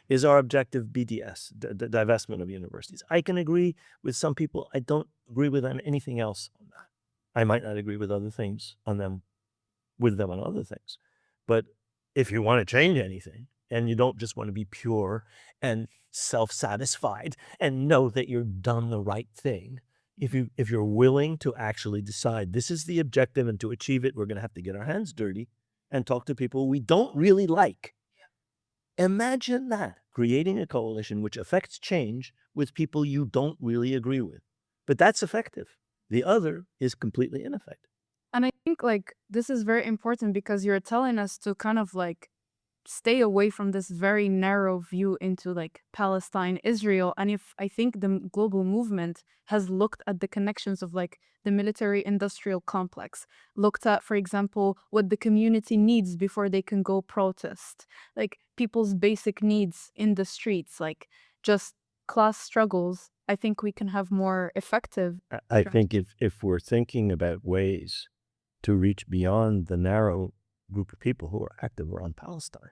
Is our objective BDS, the divestment of universities? I can agree with some people. I don't agree with on anything else on that. I might not agree with other things on them, with them on other things. But if you want to change anything, and you don't just want to be pure and self-satisfied and know that you've done the right thing, if you're willing to actually decide this is the objective, and to achieve it, we're going to have to get our hands dirty and talk to people we don't really like. Imagine that, creating a coalition which affects change with people you don't really agree with. But that's effective. The other is completely ineffective. And I think like this is very important because you're telling us to kind of like stay away from this very narrow view into like Palestine, Israel. And if I think the global movement has looked at the connections of like the military industrial complex, looked at, for example, what the community needs before they can go protest, like people's basic needs in the streets, like just class struggles, I think we can have more effective. I think if we're thinking about ways to reach beyond the narrow group of people who are active around Palestine,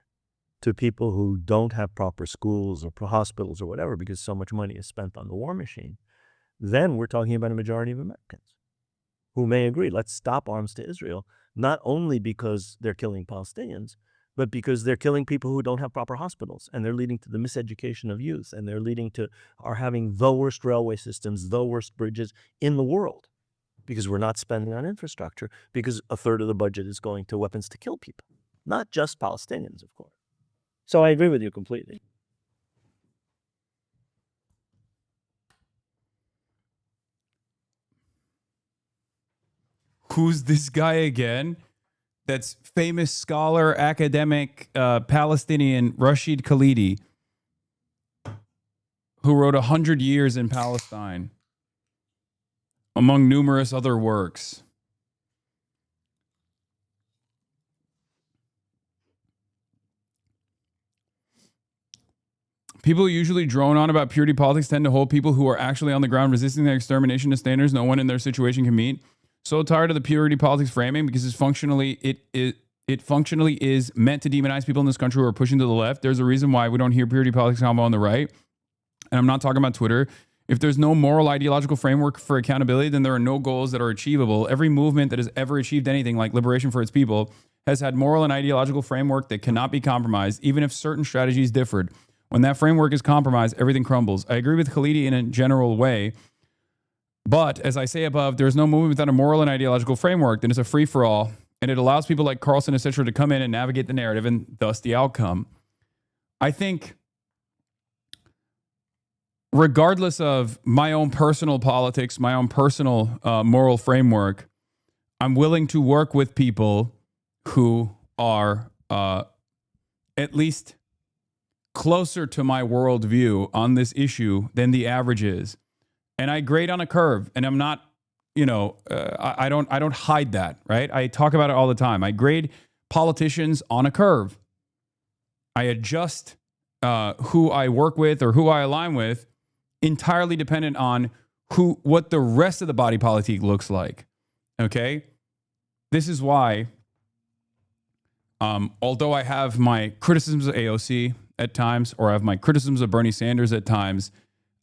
to people who don't have proper schools or hospitals or whatever because so much money is spent on the war machine, then we're talking about a majority of Americans who may agree, let's stop arms to Israel, not only because they're killing Palestinians, but because they're killing people who don't have proper hospitals, and they're leading to the miseducation of youth, and they're leading to our having the worst railway systems, the worst bridges in the world, because we're not spending on infrastructure, because a third of the budget is going to weapons to kill people, not just Palestinians, of course. So I agree with you completely. Who's this guy again? That's famous scholar, academic, Palestinian Rashid Khalidi, who wrote 100 Years in Palestine, among numerous other works. People usually drone on about purity politics tend to hold people who are actually on the ground resisting their extermination to standards no one in their situation can meet. So tired of the purity politics framing because it functionally is meant to demonize people in this country who are pushing to the left. There's a reason why we don't hear purity politics combo on the right. And I'm not talking about Twitter. If there's no moral ideological framework for accountability, then there are no goals that are achievable. Every movement that has ever achieved anything like liberation for its people has had moral and ideological framework that cannot be compromised, even if certain strategies differed. When that framework is compromised, everything crumbles. I agree with Khalidi in a general way. But as I say above, there's no movement without a moral and ideological framework. Then it's a free-for-all. And it allows people like Carlson, etc., to come in and navigate the narrative and thus the outcome. I think regardless of my own personal politics, my own personal moral framework, I'm willing to work with people who are at least closer to my worldview on this issue than the average is. And I grade on a curve, and I'm not, I don't hide that, right? I talk about it all the time. I grade politicians on a curve. I adjust who I work with or who I align with entirely dependent on what the rest of the body politic looks like. Okay? This is why, although I have my criticisms of AOC at times, or I have my criticisms of Bernie Sanders at times,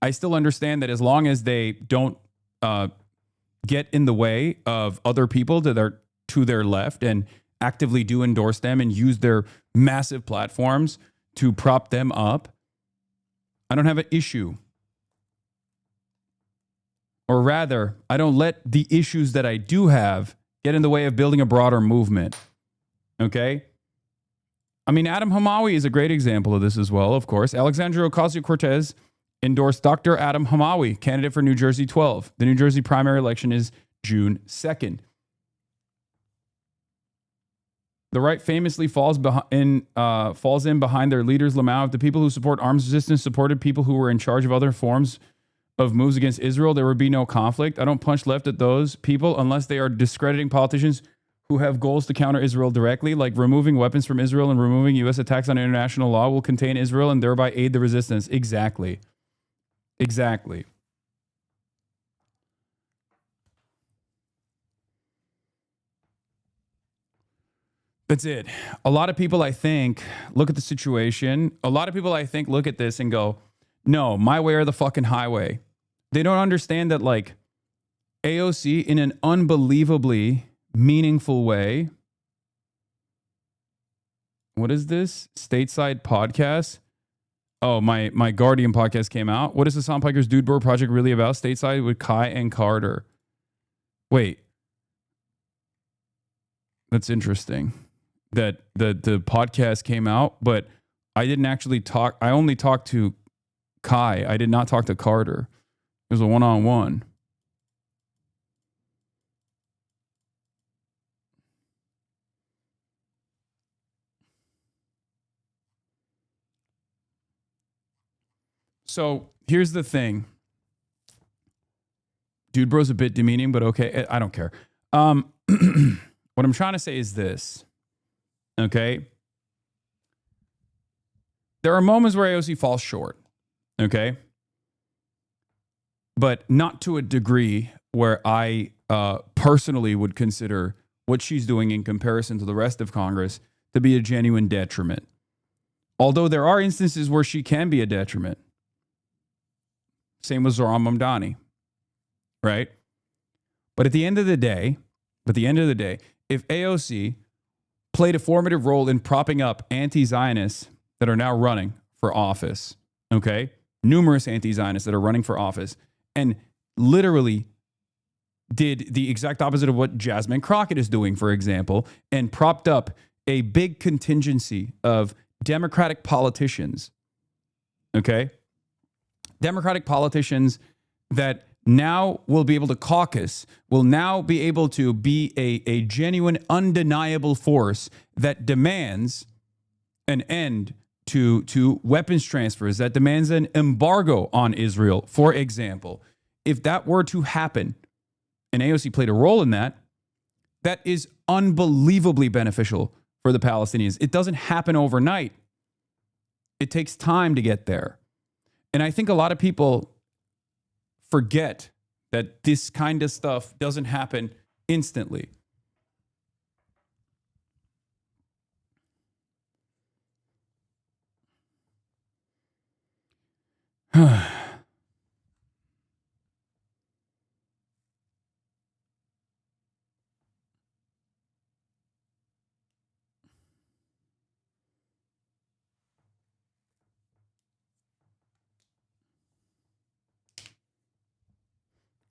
I still understand that as long as they don't get in the way of other people to their left and actively do endorse them and use their massive platforms to prop them up, I don't have an issue. Or rather, I don't let the issues that I do have get in the way of building a broader movement. Okay? I mean, Adam Hamawi is a great example of this as well, of course. Alexandria Ocasio-Cortez endorsed Dr. Adam Hamawi, candidate for New Jersey 12. The New Jersey primary election is June 2nd. The right famously falls in behind their leaders, Lamau. If the people who support arms resistance supported people who were in charge of other forms of moves against Israel, there would be no conflict. I don't punch left at those people unless they are discrediting politicians who have goals to counter Israel directly, like removing weapons from Israel and removing U.S. attacks on international law will contain Israel and thereby aid the resistance. Exactly. Exactly. That's it. A lot of people, I think, look at the situation. A lot of people, I think, look at this and go, no, my way or the fucking highway. They don't understand that, like, AOC, in an unbelievably meaningful way. What is this? Stateside podcast. Oh, my Guardian podcast came out. What is the Sandpikers Dude Bro project really about? Stateside with Kai and Carter. Wait. That's interesting. That the podcast came out, but I didn't actually talk. I only talked to Kai. I did not talk to Carter. It was a one-on-one. So here's the thing. Dude Bro's a bit demeaning, but okay. I don't care. What I'm trying to say is this. Okay. There are moments where AOC falls short. Okay. But not to a degree where I personally would consider what she's doing in comparison to the rest of Congress to be a genuine detriment. Although there are instances where she can be a detriment. Same with Zohran Mamdani, right? But at the end of the day, if AOC played a formative role in propping up anti-Zionists that are now running for office, okay? Numerous anti-Zionists that are running for office, and literally did the exact opposite of what Jasmine Crockett is doing, for example, and propped up a big contingency of Democratic politicians, okay? Democratic politicians that now will be able to caucus, will now be able to be a genuine, undeniable force that demands an end to weapons transfers, that demands an embargo on Israel, for example. If that were to happen, and AOC played a role in that, that is unbelievably beneficial for the Palestinians. It doesn't happen overnight. It takes time to get there. And I think a lot of people forget that this kind of stuff doesn't happen instantly.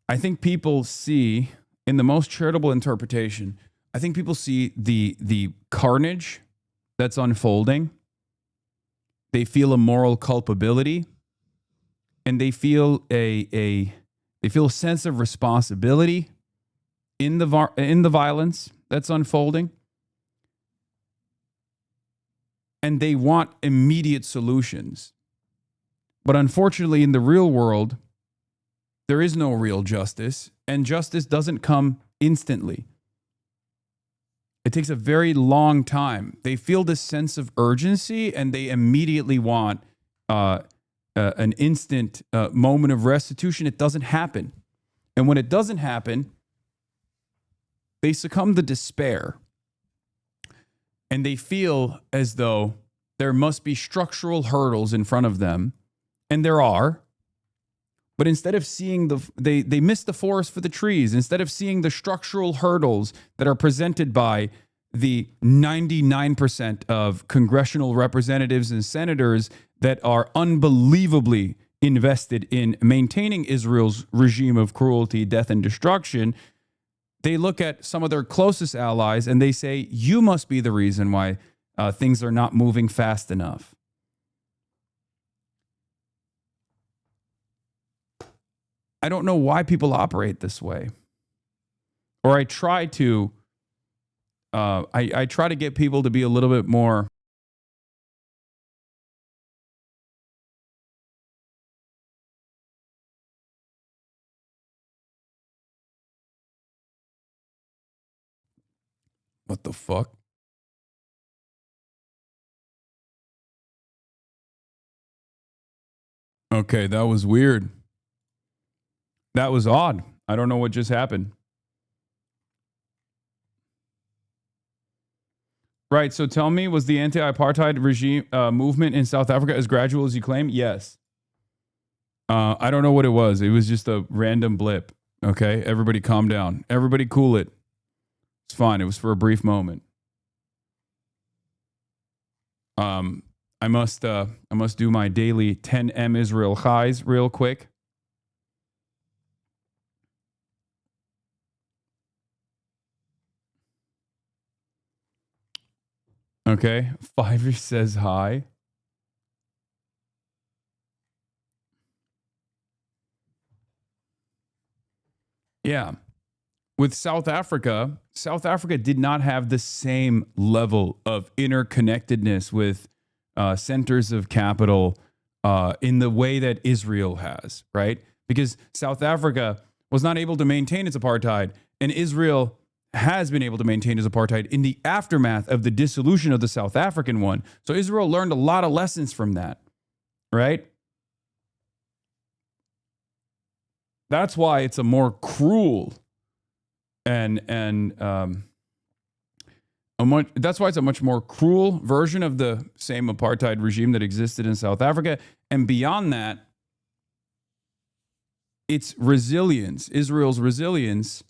I think people see, in the most charitable interpretation, I think people see the carnage that's unfolding. They feel a moral culpability, and they feel a sense of responsibility in the violence that's unfolding. And they want immediate solutions. But unfortunately, in the real world, there is no real justice, and justice doesn't come instantly. It takes a very long time. They feel this sense of urgency, and they immediately want an instant moment of restitution. It doesn't happen. And when it doesn't happen, they succumb to despair. And they feel as though there must be structural hurdles in front of them, and there are. But instead of seeing they miss the forest for the trees. Instead of seeing the structural hurdles that are presented by the 99% of congressional representatives and senators that are unbelievably invested in maintaining Israel's regime of cruelty, death, and destruction, they look at some of their closest allies and they say, you must be the reason why things are not moving fast enough. I don't know why people operate this way. Or I try to get people to be a little bit more what the fuck? Okay, that was weird. That was odd. I don't know what just happened. Right, so tell me, was the anti-apartheid regime movement in South Africa as gradual as you claim? Yes. I don't know what it was. It was just a random blip. Okay, everybody calm down. Everybody cool it. It's fine. It was for a brief moment. I I must do my daily 10M Israel highs real quick. Okay, Fiverr says hi. Yeah. With South Africa did not have the same level of interconnectedness with centers of capital in the way that Israel has, right? Because South Africa was not able to maintain its apartheid, and Israel has been able to maintain its apartheid in the aftermath of the dissolution of the South African one. So Israel learned a lot of lessons from that, right? That's why it's a more cruel that's why it's a much more cruel version of the same apartheid regime that existed in South Africa. And beyond that, its resilience, Israel's resilience,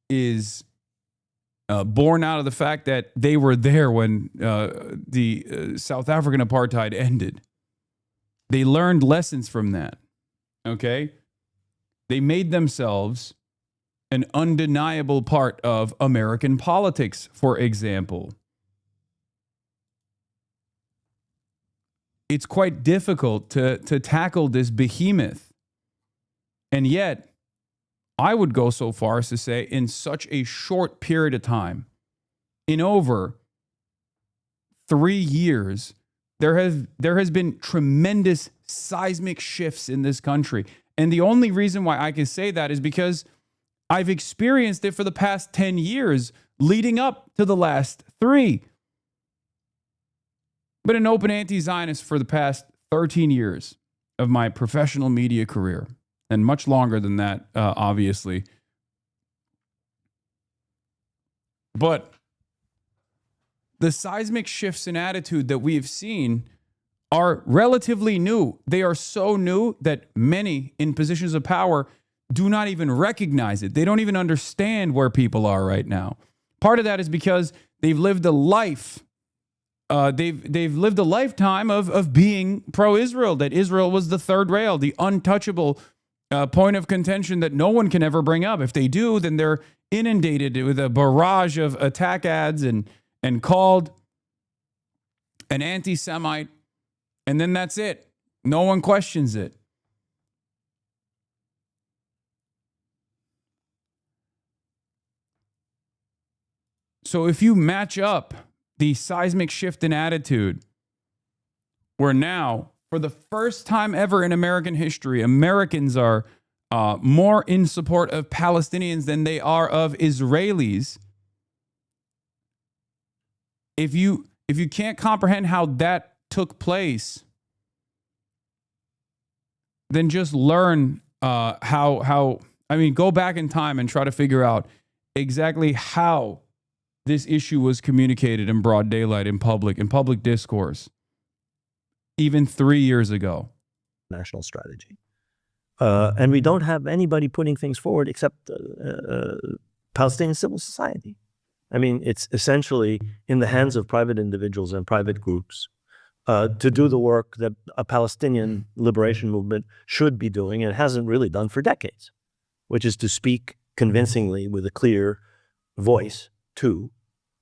is born out of the fact that they were there when the South African apartheid ended. They learned lessons from that. Okay? They made themselves an undeniable part of American politics, for example. It's quite difficult to tackle this behemoth. And yet, I would go so far as to say, in such a short period of time, in over 3 years, there has been tremendous seismic shifts in this country. And the only reason why I can say that is because I've experienced it for the past 10 years leading up to the last 3. But an open anti-Zionist for the past 13 years of my professional media career, and much longer than that, obviously. But the seismic shifts in attitude that we have seen are relatively new. They are so new that many in positions of power do not even recognize it. They don't even understand where people are right now. Part of that is because they've lived a life. They've lived a lifetime of being pro-Israel, that Israel was the third rail, the untouchable point of contention that no one can ever bring up. If they do, then they're inundated with a barrage of attack ads and called an anti-Semite, and then that's it. No one questions it. So if you match up the seismic shift in attitude, where now, for the first time ever in American history, Americans are more in support of Palestinians than they are of Israelis. If you can't comprehend how that took place, then just learn go back in time and try to figure out exactly how this issue was communicated in broad daylight, in public discourse, even 3 years ago. National strategy. And we don't have anybody putting things forward except Palestinian civil society. I mean, it's essentially in the hands of private individuals and private groups to do the work that a Palestinian liberation movement should be doing and hasn't really done for decades, which is to speak convincingly with a clear voice to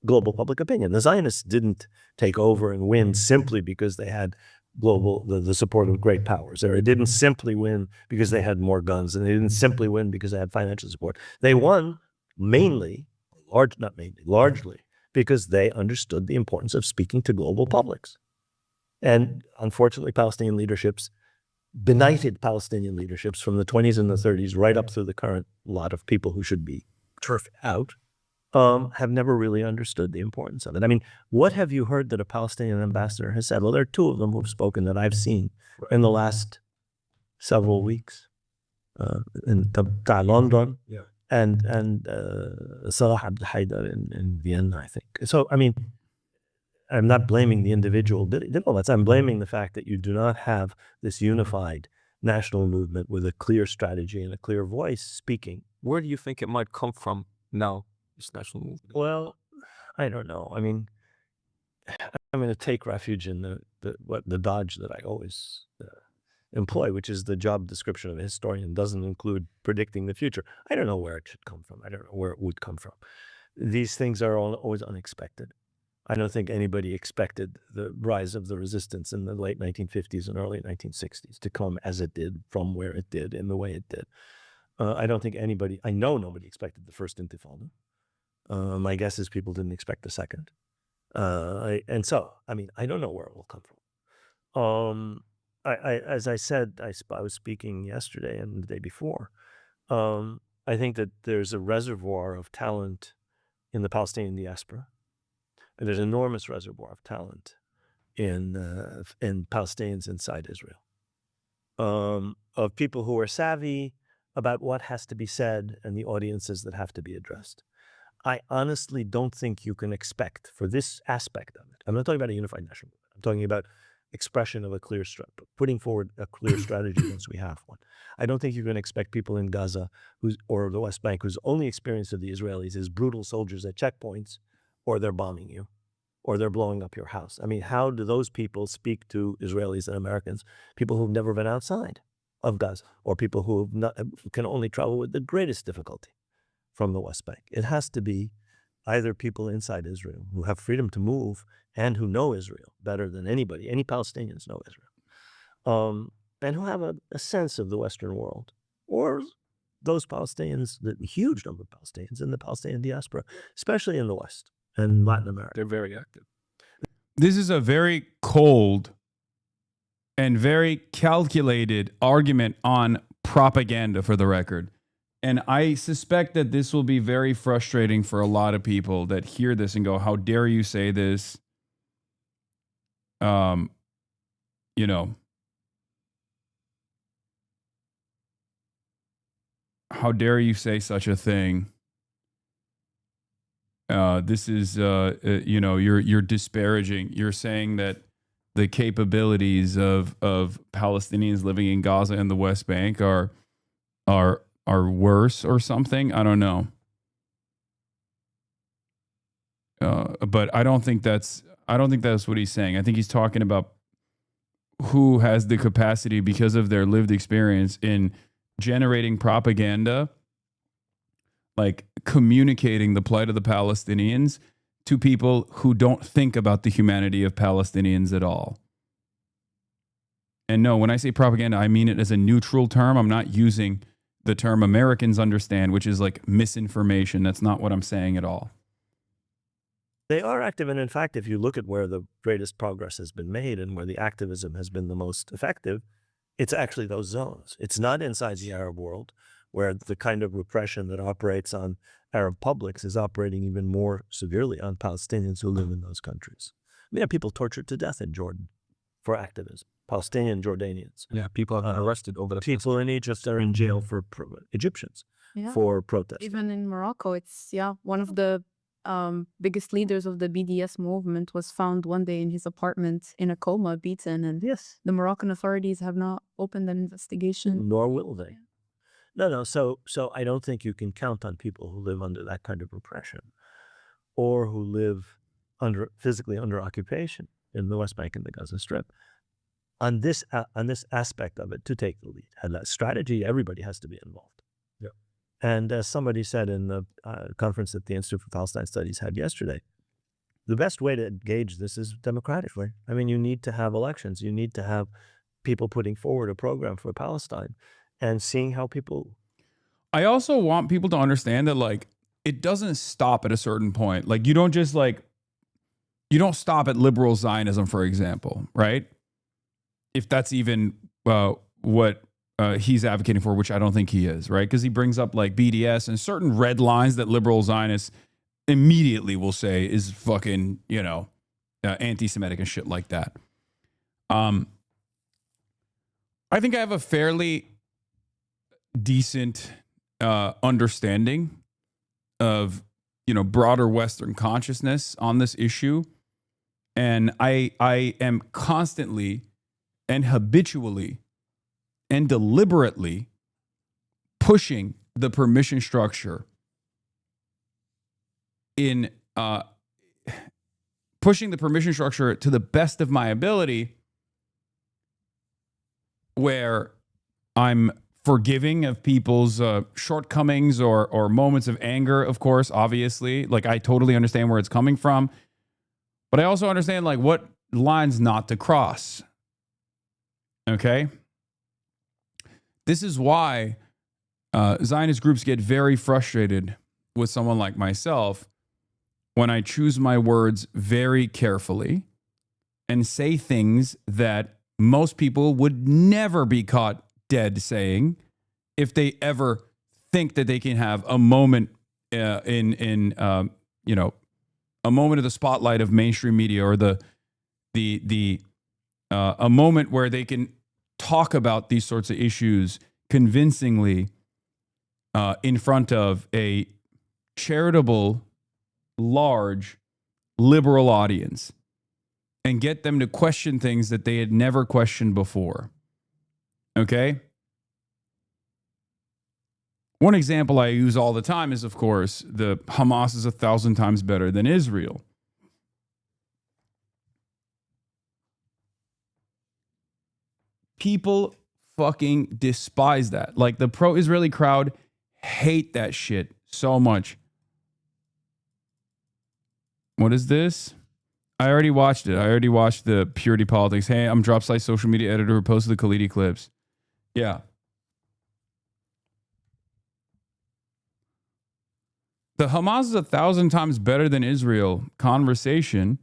global public opinion. The Zionists didn't take over and win simply because they had the support of great powers. They didn't simply win because they had more guns, and they didn't simply win because they had financial support. They won largely because they understood the importance of speaking to global publics. And unfortunately, Palestinian leaderships, benighted Palestinian leaderships from the 20s and the 30s right up through the current lot of people who should be turfed out, have never really understood the importance of it. I mean, what have you heard that a Palestinian ambassador has said? Well, there are 2 of them who've spoken that I've seen in the last several weeks. In London and Salah Abdel Haider in Vienna, I think. So, I mean, I'm not blaming the individual diplomats. I'm blaming the fact that you do not have this unified national movement with a clear strategy and a clear voice speaking. Where do you think it might come from now, this national movement? Well, I don't know. I mean, I'm going to take refuge in the dodge that I always employ, which is the job description of a historian doesn't include predicting the future. I don't know where it should come from. I don't know where it would come from. These things are always unexpected. I don't think anybody expected the rise of the resistance in the late 1950s and early 1960s to come as it did, from where it did, in the way it did. I don't think I know nobody expected the first Intifada. My guess is people didn't expect the second. And so, I mean, I don't know where it will come from. As I said, I was speaking yesterday and the day before. I think that there's a reservoir of talent in the Palestinian diaspora. And there's an enormous reservoir of talent in Palestinians inside Israel, of people who are savvy about what has to be said and the audiences that have to be addressed. I honestly don't think you can expect for this aspect of it. I'm not talking about a unified national movement. I'm talking about expression of a clear strategy, putting forward a clear strategy once we have one. I don't think you can expect people in Gaza or the West Bank whose only experience of the Israelis is brutal soldiers at checkpoints, or they're bombing you, or they're blowing up your house. I mean, how do those people speak to Israelis and Americans, people who've never been outside of Gaza, or people who can only travel with the greatest difficulty from the West Bank? It has to be either people inside Israel who have freedom to move and who know Israel better than anybody. Any Palestinians know Israel, and who have a sense of the Western world, or those Palestinians, the huge number of Palestinians in the Palestinian diaspora, especially in the West and Latin America. They're very active. This is a very cold and very calculated argument on propaganda, for the record. And I suspect that this will be very frustrating for a lot of people that hear this and go, how dare you say this? You know, how dare you say such a thing? This is, you know, you're disparaging. You're saying that the capabilities of Palestinians living in Gaza and the West Bank are worse or something. I don't know. But I don't think that's what he's saying. I think he's talking about who has the capacity, because of their lived experience in generating propaganda, like communicating the plight of the Palestinians to people who don't think about the humanity of Palestinians at all. And no, when I say propaganda, I mean it as a neutral term. I'm not using the term Americans understand, which is like misinformation. That's not what I'm saying at all. They are active, and in fact, if you look at where the greatest progress has been made and where the activism has been the most effective, it's actually those zones. It's not inside the Arab world, where the kind of repression that operates on Arab publics is operating even more severely on Palestinians who live in those countries. We have people tortured to death in Jordan for activism, Palestinian Jordanians. Yeah, people have been arrested over the people in Egypt are in jail for Egyptians for protest. Even in Morocco, it's one of the biggest leaders of the BDS movement was found one day in his apartment in a coma, beaten, and the Moroccan authorities have not opened an investigation. Nor will they. No. So I don't think you can count on people who live under that kind of repression, or who live physically under occupation in the West Bank and the Gaza Strip, on this aspect of it, to take the lead. And that strategy, everybody has to be involved. And as somebody said in the conference that the Institute for Palestine Studies had yesterday, the best way to engage this is democratically. I mean, you need to have elections. You need to have people putting forward a program for Palestine and seeing how people... I also want people to understand that, like, it doesn't stop at a certain point. Like, you don't just, like, you don't stop at liberal Zionism, for example, right? If that's even what... he's advocating for, which I don't think he is, right? Because he brings up like BDS and certain red lines that liberal Zionists immediately will say is fucking, you know, anti-Semitic and shit like that. I think I have a fairly decent understanding of, you know, broader Western consciousness on this issue. And I am constantly and habitually and deliberately pushing the permission structure in pushing the permission structure to the best of my ability, where I'm forgiving of people's shortcomings or moments of anger, of course, obviously. Like, I totally understand where it's coming from. But I also understand, like, what lines not to cross. Okay? This is why Zionist groups get very frustrated with someone like myself when I choose my words very carefully and say things that most people would never be caught dead saying if they ever think that they can have a moment in a moment of the spotlight of mainstream media, or a moment where they can talk about these sorts of issues convincingly in front of a charitable, large, liberal audience, and get them to question things that they had never questioned before. Okay? One example I use all the time is, of course, the Hamas is 1,000 times better than Israel. People fucking despise that. Like, the pro-Israeli crowd hate that shit so much. What is this? I already watched it. I already watched the Purity Politics. Hey, I'm Dropsite social media editor who posted the Khalidi clips. Yeah. The Hamas is 1,000 times better than Israel conversation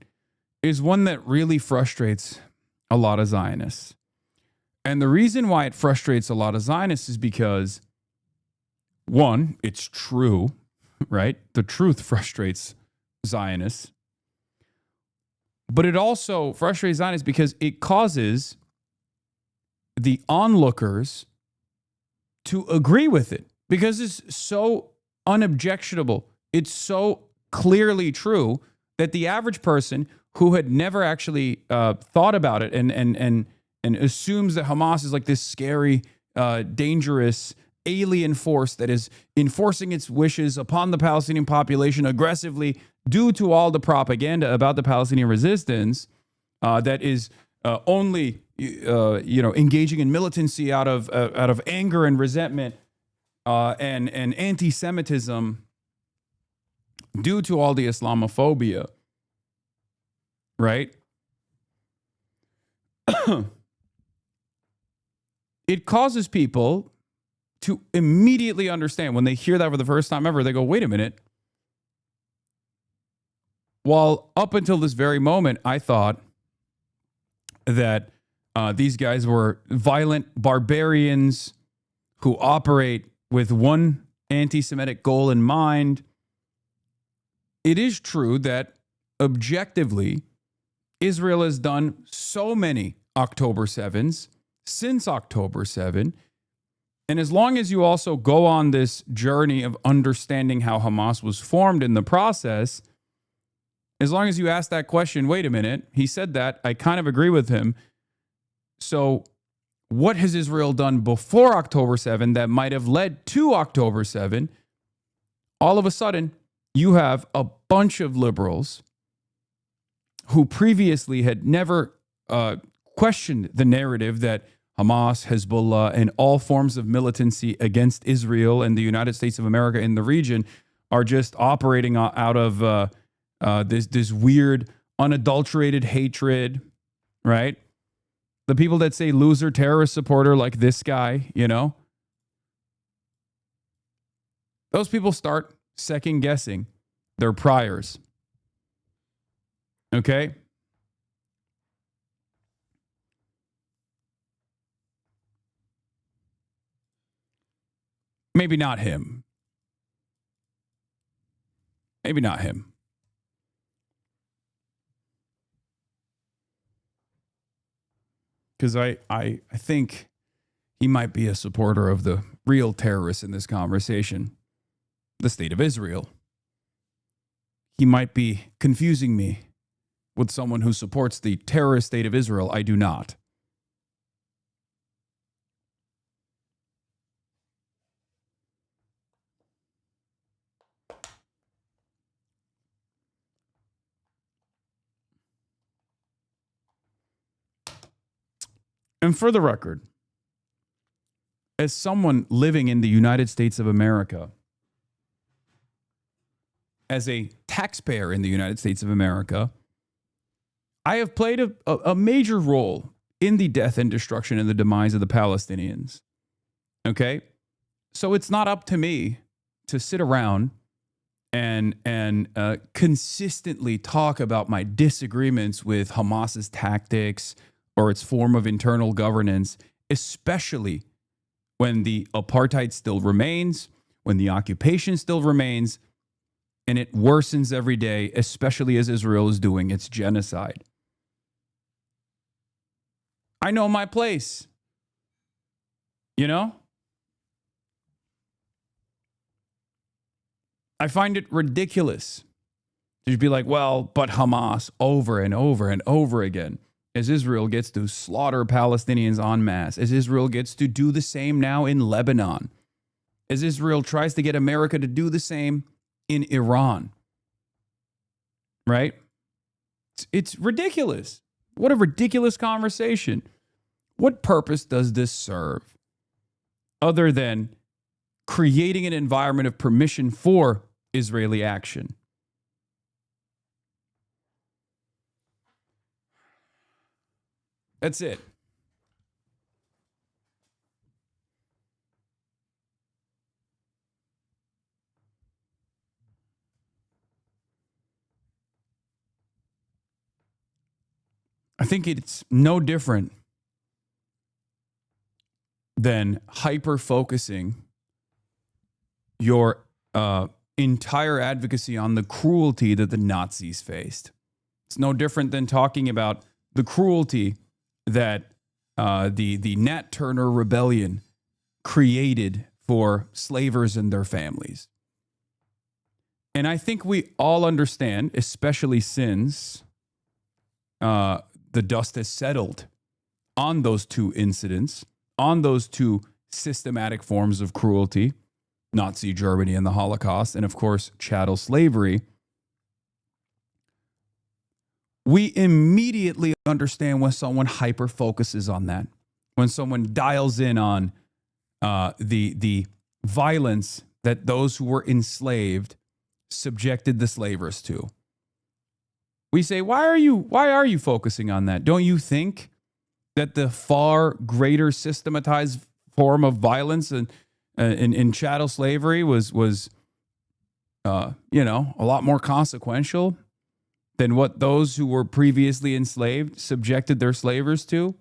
is one that really frustrates a lot of Zionists. And the reason why it frustrates a lot of Zionists is because, one, it's true, right? The truth frustrates Zionists. But it also frustrates Zionists because it causes the onlookers to agree with it, because it's so unobjectionable. It's so clearly true that the average person who had never actually thought about it and assumes that Hamas is like this scary, dangerous alien force that is enforcing its wishes upon the Palestinian population aggressively due to all the propaganda about the Palestinian resistance, that is only engaging in militancy out of anger and resentment and anti-Semitism due to all the Islamophobia, right? It causes people to immediately understand when they hear that for the first time ever. They go, wait a minute. While up until this very moment, I thought that these guys were violent barbarians who operate with one anti-Semitic goal in mind. It is true that objectively, Israel has done so many October 7s since October 7. And as long as you also go on this journey of understanding how Hamas was formed in the process, as long as you ask that question, wait a minute, he said that, I kind of agree with him. So what has Israel done before October 7 that might have led to October 7? All of a sudden, you have a bunch of liberals who previously had never questioned the narrative that Hamas, Hezbollah, and all forms of militancy against Israel and the United States of America in the region are just operating out of this weird, unadulterated hatred, right? The people that say loser terrorist supporter like this guy, those people start second guessing their priors. Okay? Maybe not him. Maybe not him. Because I think he might be a supporter of the real terrorists in this conversation, the state of Israel. He might be confusing me with someone who supports the terrorist state of Israel. I do not. And for the record, as someone living in the United States of America, as a taxpayer in the United States of America, I have played a major role in the death and destruction and the demise of the Palestinians. Okay? So it's not up to me to sit around and consistently talk about my disagreements with Hamas's tactics or its form of internal governance, especially when the apartheid still remains, when the occupation still remains, and it worsens every day, especially as Israel is doing its genocide. I know my place. You know? I find it ridiculous to be like, well, but Hamas over and over and over again, as Israel gets to slaughter Palestinians en masse, as Israel gets to do the same now in Lebanon, as Israel tries to get America to do the same in Iran. Right? It's ridiculous. What a ridiculous conversation. What purpose does this serve other than creating an environment of permission for Israeli action? That's it. I think it's no different than hyper-focusing your entire advocacy on the cruelty that the Nazis faced. It's no different than talking about the cruelty that the Nat Turner Rebellion created for slavers and their families. And I think we all understand, especially since the dust has settled on those two incidents, on those two systematic forms of cruelty, Nazi Germany and the Holocaust, and of course, chattel slavery, we immediately understand when someone hyper-focuses on that, when someone dials in on the violence that those who were enslaved subjected the slavers to. We say, why are you focusing on that? Don't you think that the far greater systematized form of violence in chattel slavery was a lot more consequential than what those who were previously enslaved subjected their slavers to?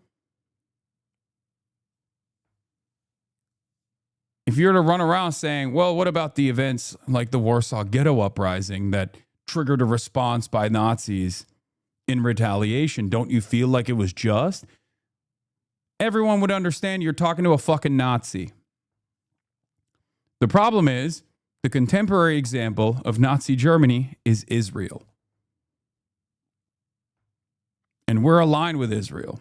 If you're to run around saying, well, what about the events like the Warsaw Ghetto Uprising that triggered a response by Nazis in retaliation, don't you feel like it was just? Everyone would understand you're talking to a fucking Nazi. The problem is, the contemporary example of Nazi Germany is Israel. And we're aligned with Israel.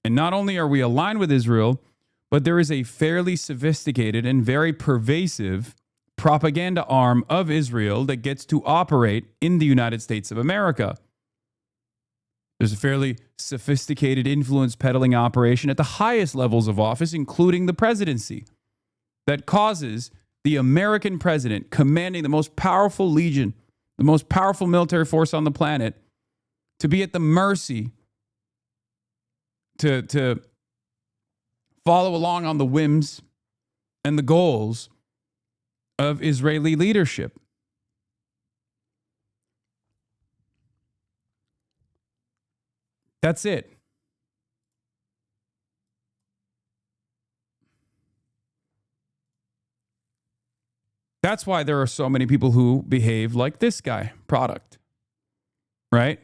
And not only are we aligned with Israel, but there is a fairly sophisticated and very pervasive propaganda arm of Israel that gets to operate in the United States of America. There's a fairly sophisticated influence peddling operation at the highest levels of office, including the presidency, that causes the American president commanding the most powerful legion, the most powerful military force on the planet, to be at the mercy, to follow along on the whims and the goals of Israeli leadership. That's it. That's why there are so many people who behave like this guy, product. Right?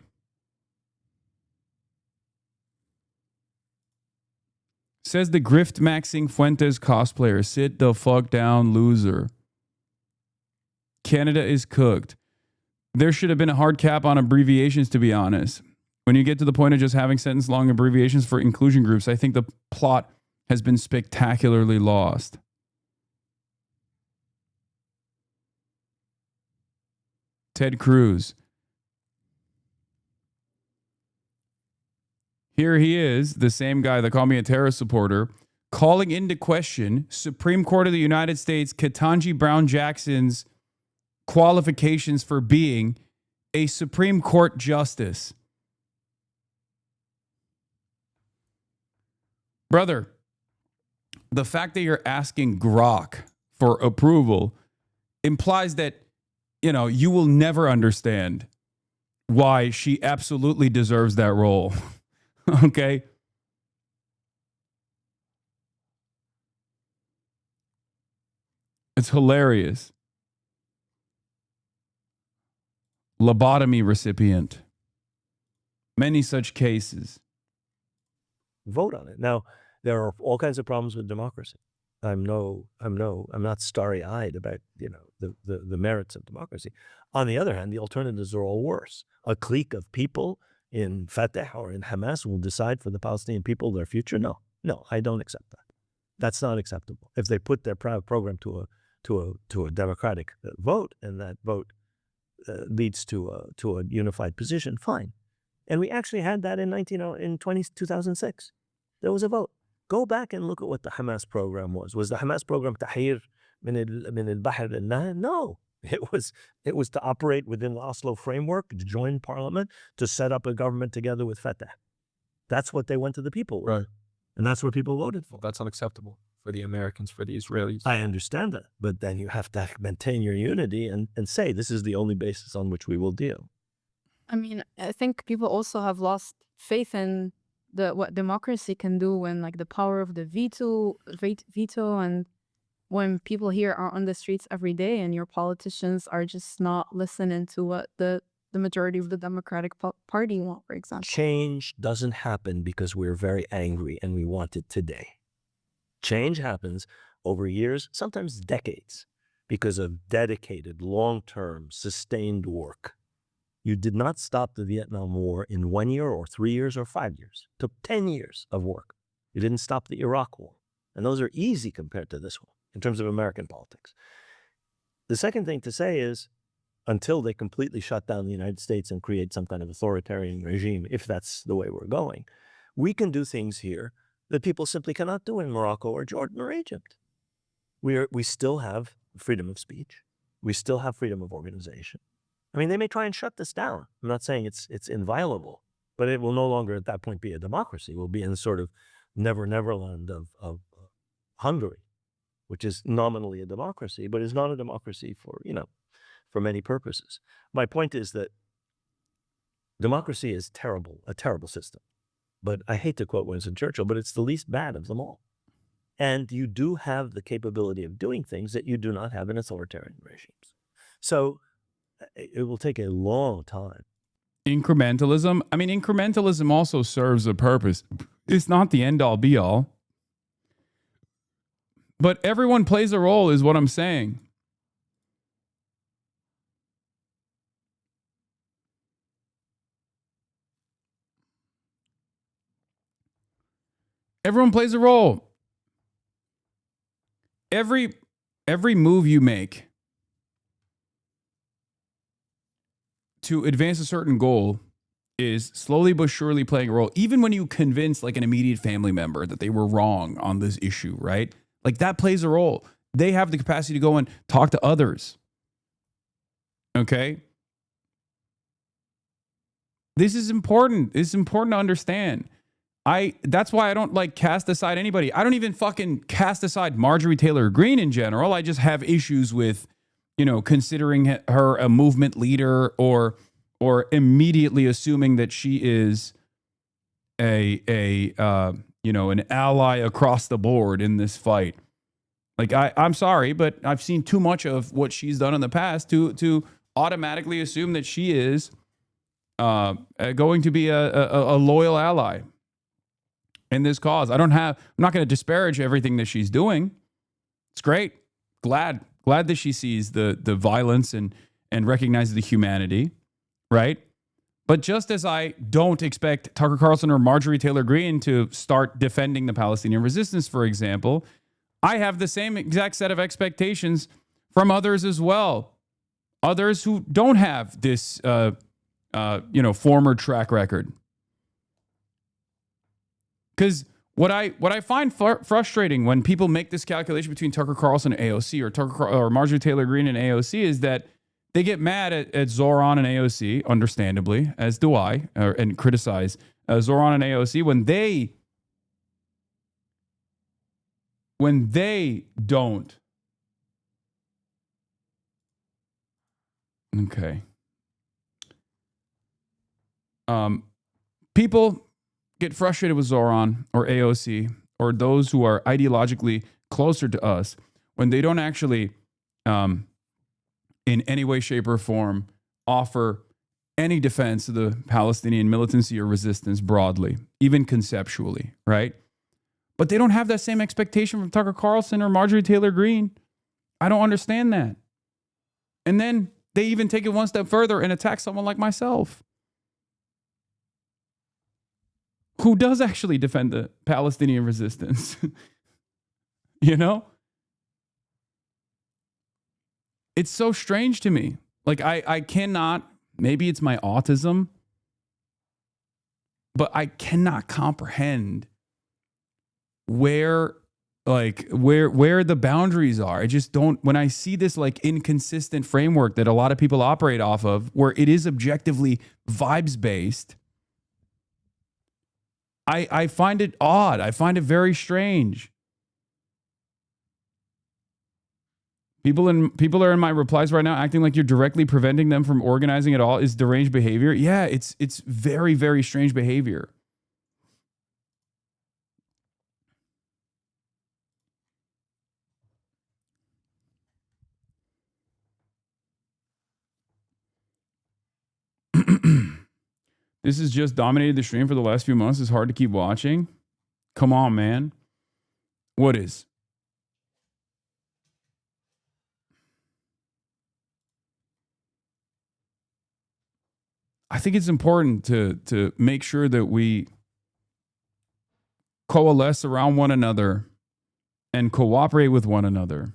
Says the grift-maxing Fuentes cosplayer, sit the fuck down, loser. Canada is cooked. There should have been a hard cap on abbreviations, to be honest. When you get to the point of just having sentence-long abbreviations for inclusion groups, I think the plot has been spectacularly lost. Ted Cruz. Here he is, the same guy that called me a terrorist supporter, calling into question Supreme Court of the United States, Ketanji Brown Jackson's qualifications for being a Supreme Court justice. Brother, the fact that you're asking Grok for approval implies that, you know, you will never understand why she absolutely deserves that role. Okay? It's hilarious. Lobotomy recipient. Many such cases. Vote on it. Now, there are all kinds of problems with democracy. I'm not starry-eyed about, you know, the merits of democracy. On the other hand, the alternatives are all worse. A clique of people in Fatah or in Hamas will decide for the Palestinian people their future. No, I don't accept that. That's not acceptable. If they put their program to a democratic vote, and that vote leads to a unified position, fine. And we actually had that in 2006. There was a vote. Go back and look at what the Hamas program was. Was the Hamas program tahir min al-bahr al-nahr? No. It was to operate within the Oslo framework, to join parliament, to set up a government together with Fatah. That's what they went to the people with. Right. And that's what people voted for. Well, that's unacceptable for the Americans, for the Israelis. I understand that. But then you have to maintain your unity and say this is the only basis on which we will deal. I mean, I think people also have lost faith in what democracy can do when, like, the power of the veto, and when people here are on the streets every day and your politicians are just not listening to what the majority of the Democratic Party want, for example. Change doesn't happen because we're very angry and we want it today. Change happens over years, sometimes decades, because of dedicated, long-term, sustained work. You did not stop the Vietnam War in 1 year or 3 years or 5 years. It took 10 years of work. You didn't stop the Iraq War. And those are easy compared to this one in terms of American politics. The second thing to say is, until they completely shut down the United States and create some kind of authoritarian regime, if that's the way we're going, we can do things here that people simply cannot do in Morocco or Jordan or Egypt. We still have freedom of speech. We still have freedom of organization. I mean, they may try and shut this down. I'm not saying it's inviolable, but it will no longer at that point be a democracy. It will be in sort of Neverland of Hungary, which is nominally a democracy, but is not a democracy for many purposes. My point is that democracy is terrible, a terrible system. But I hate to quote Winston Churchill, but it's the least bad of them all. And you do have the capability of doing things that you do not have in authoritarian regimes. So it will take a long time. Incrementalism. I mean, incrementalism also serves a purpose. It's not the end all be all. But everyone plays a role is what I'm saying. Everyone plays a role. Every move you make to advance a certain goal is slowly but surely playing a role. Even when you convince like an immediate family member that they were wrong on this issue, right? Like that plays a role. They have the capacity to go and talk to others. Okay? This is important. It's important to understand. That's why I don't like cast aside anybody. I don't even fucking cast aside Marjorie Taylor Greene in general. I just have issues with, considering her a movement leader or immediately assuming that she is an ally across the board in this fight. Like I'm sorry, but I've seen too much of what she's done in the past to automatically assume that she is going to be a loyal ally in this cause. I'm not going to disparage everything that she's doing. It's great. Glad that she sees the violence and recognizes the humanity, right? But just as I don't expect Tucker Carlson or Marjorie Taylor Greene to start defending the Palestinian resistance, for example, I have the same exact set of expectations from others as well. Others who don't have this, former track record. Because what I find frustrating when people make this calculation between Tucker Carlson and AOC or Marjorie Taylor Greene and AOC is that they get mad at Zoran and AOC, understandably, as do I, and criticize Zoran and AOC when they don't. Okay. People get frustrated with Zoran or AOC or those who are ideologically closer to us when they don't actually, in any way, shape, or form, offer any defense of the Palestinian militancy or resistance broadly, even conceptually, right? But they don't have that same expectation from Tucker Carlson or Marjorie Taylor Greene. I don't understand that. And then they even take it one step further and attack someone like myself, who does actually defend the Palestinian resistance. You know? It's so strange to me. Like, I cannot, maybe it's my autism, but I cannot comprehend where the boundaries are. I just don't, when I see this like inconsistent framework that a lot of people operate off of, where it is objectively vibes based, I find it odd. I find it very strange. People are in my replies right now acting like you're directly preventing them from organizing at all is deranged behavior. Yeah, it's very, very strange behavior. This has just dominated the stream for the last few months. It's hard to keep watching. Come on, man. What is? I think it's important to make sure that we coalesce around one another and cooperate with one another.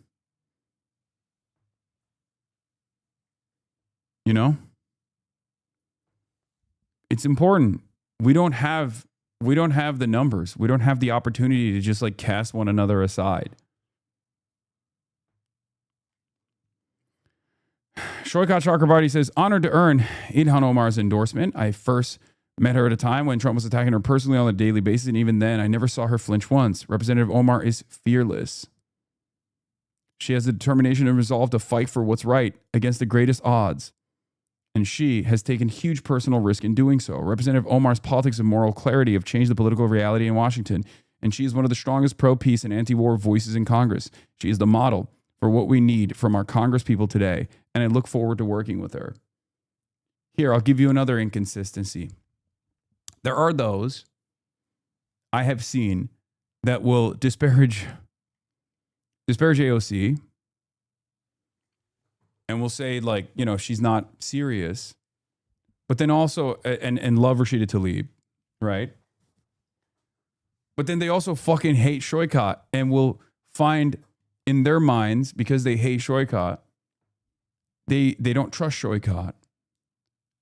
You know? It's important. We don't have the numbers. We don't have the opportunity to just like cast one another aside. Shoykat Chakrabarti says, honored to earn Ilhan Omar's endorsement. I first met her at a time when Trump was attacking her personally on a daily basis, and even then, I never saw her flinch once. Representative Omar is fearless. She has the determination and resolve to fight for what's right against the greatest odds. And she has taken huge personal risk in doing so. Representative Omar's politics of moral clarity have changed the political reality in Washington, and she is one of the strongest pro-peace and anti-war voices in Congress. She is the model for what we need from our Congress people today, and I look forward to working with her. Here, I'll give you another inconsistency. There are those I have seen that will disparage AOC, and will say, like, you know, she's not serious, but then also, and love Rashida Tlaib, right? But then they also fucking hate Shoykat and will find in their minds, because they hate Shoykat, they don't trust Shoykat.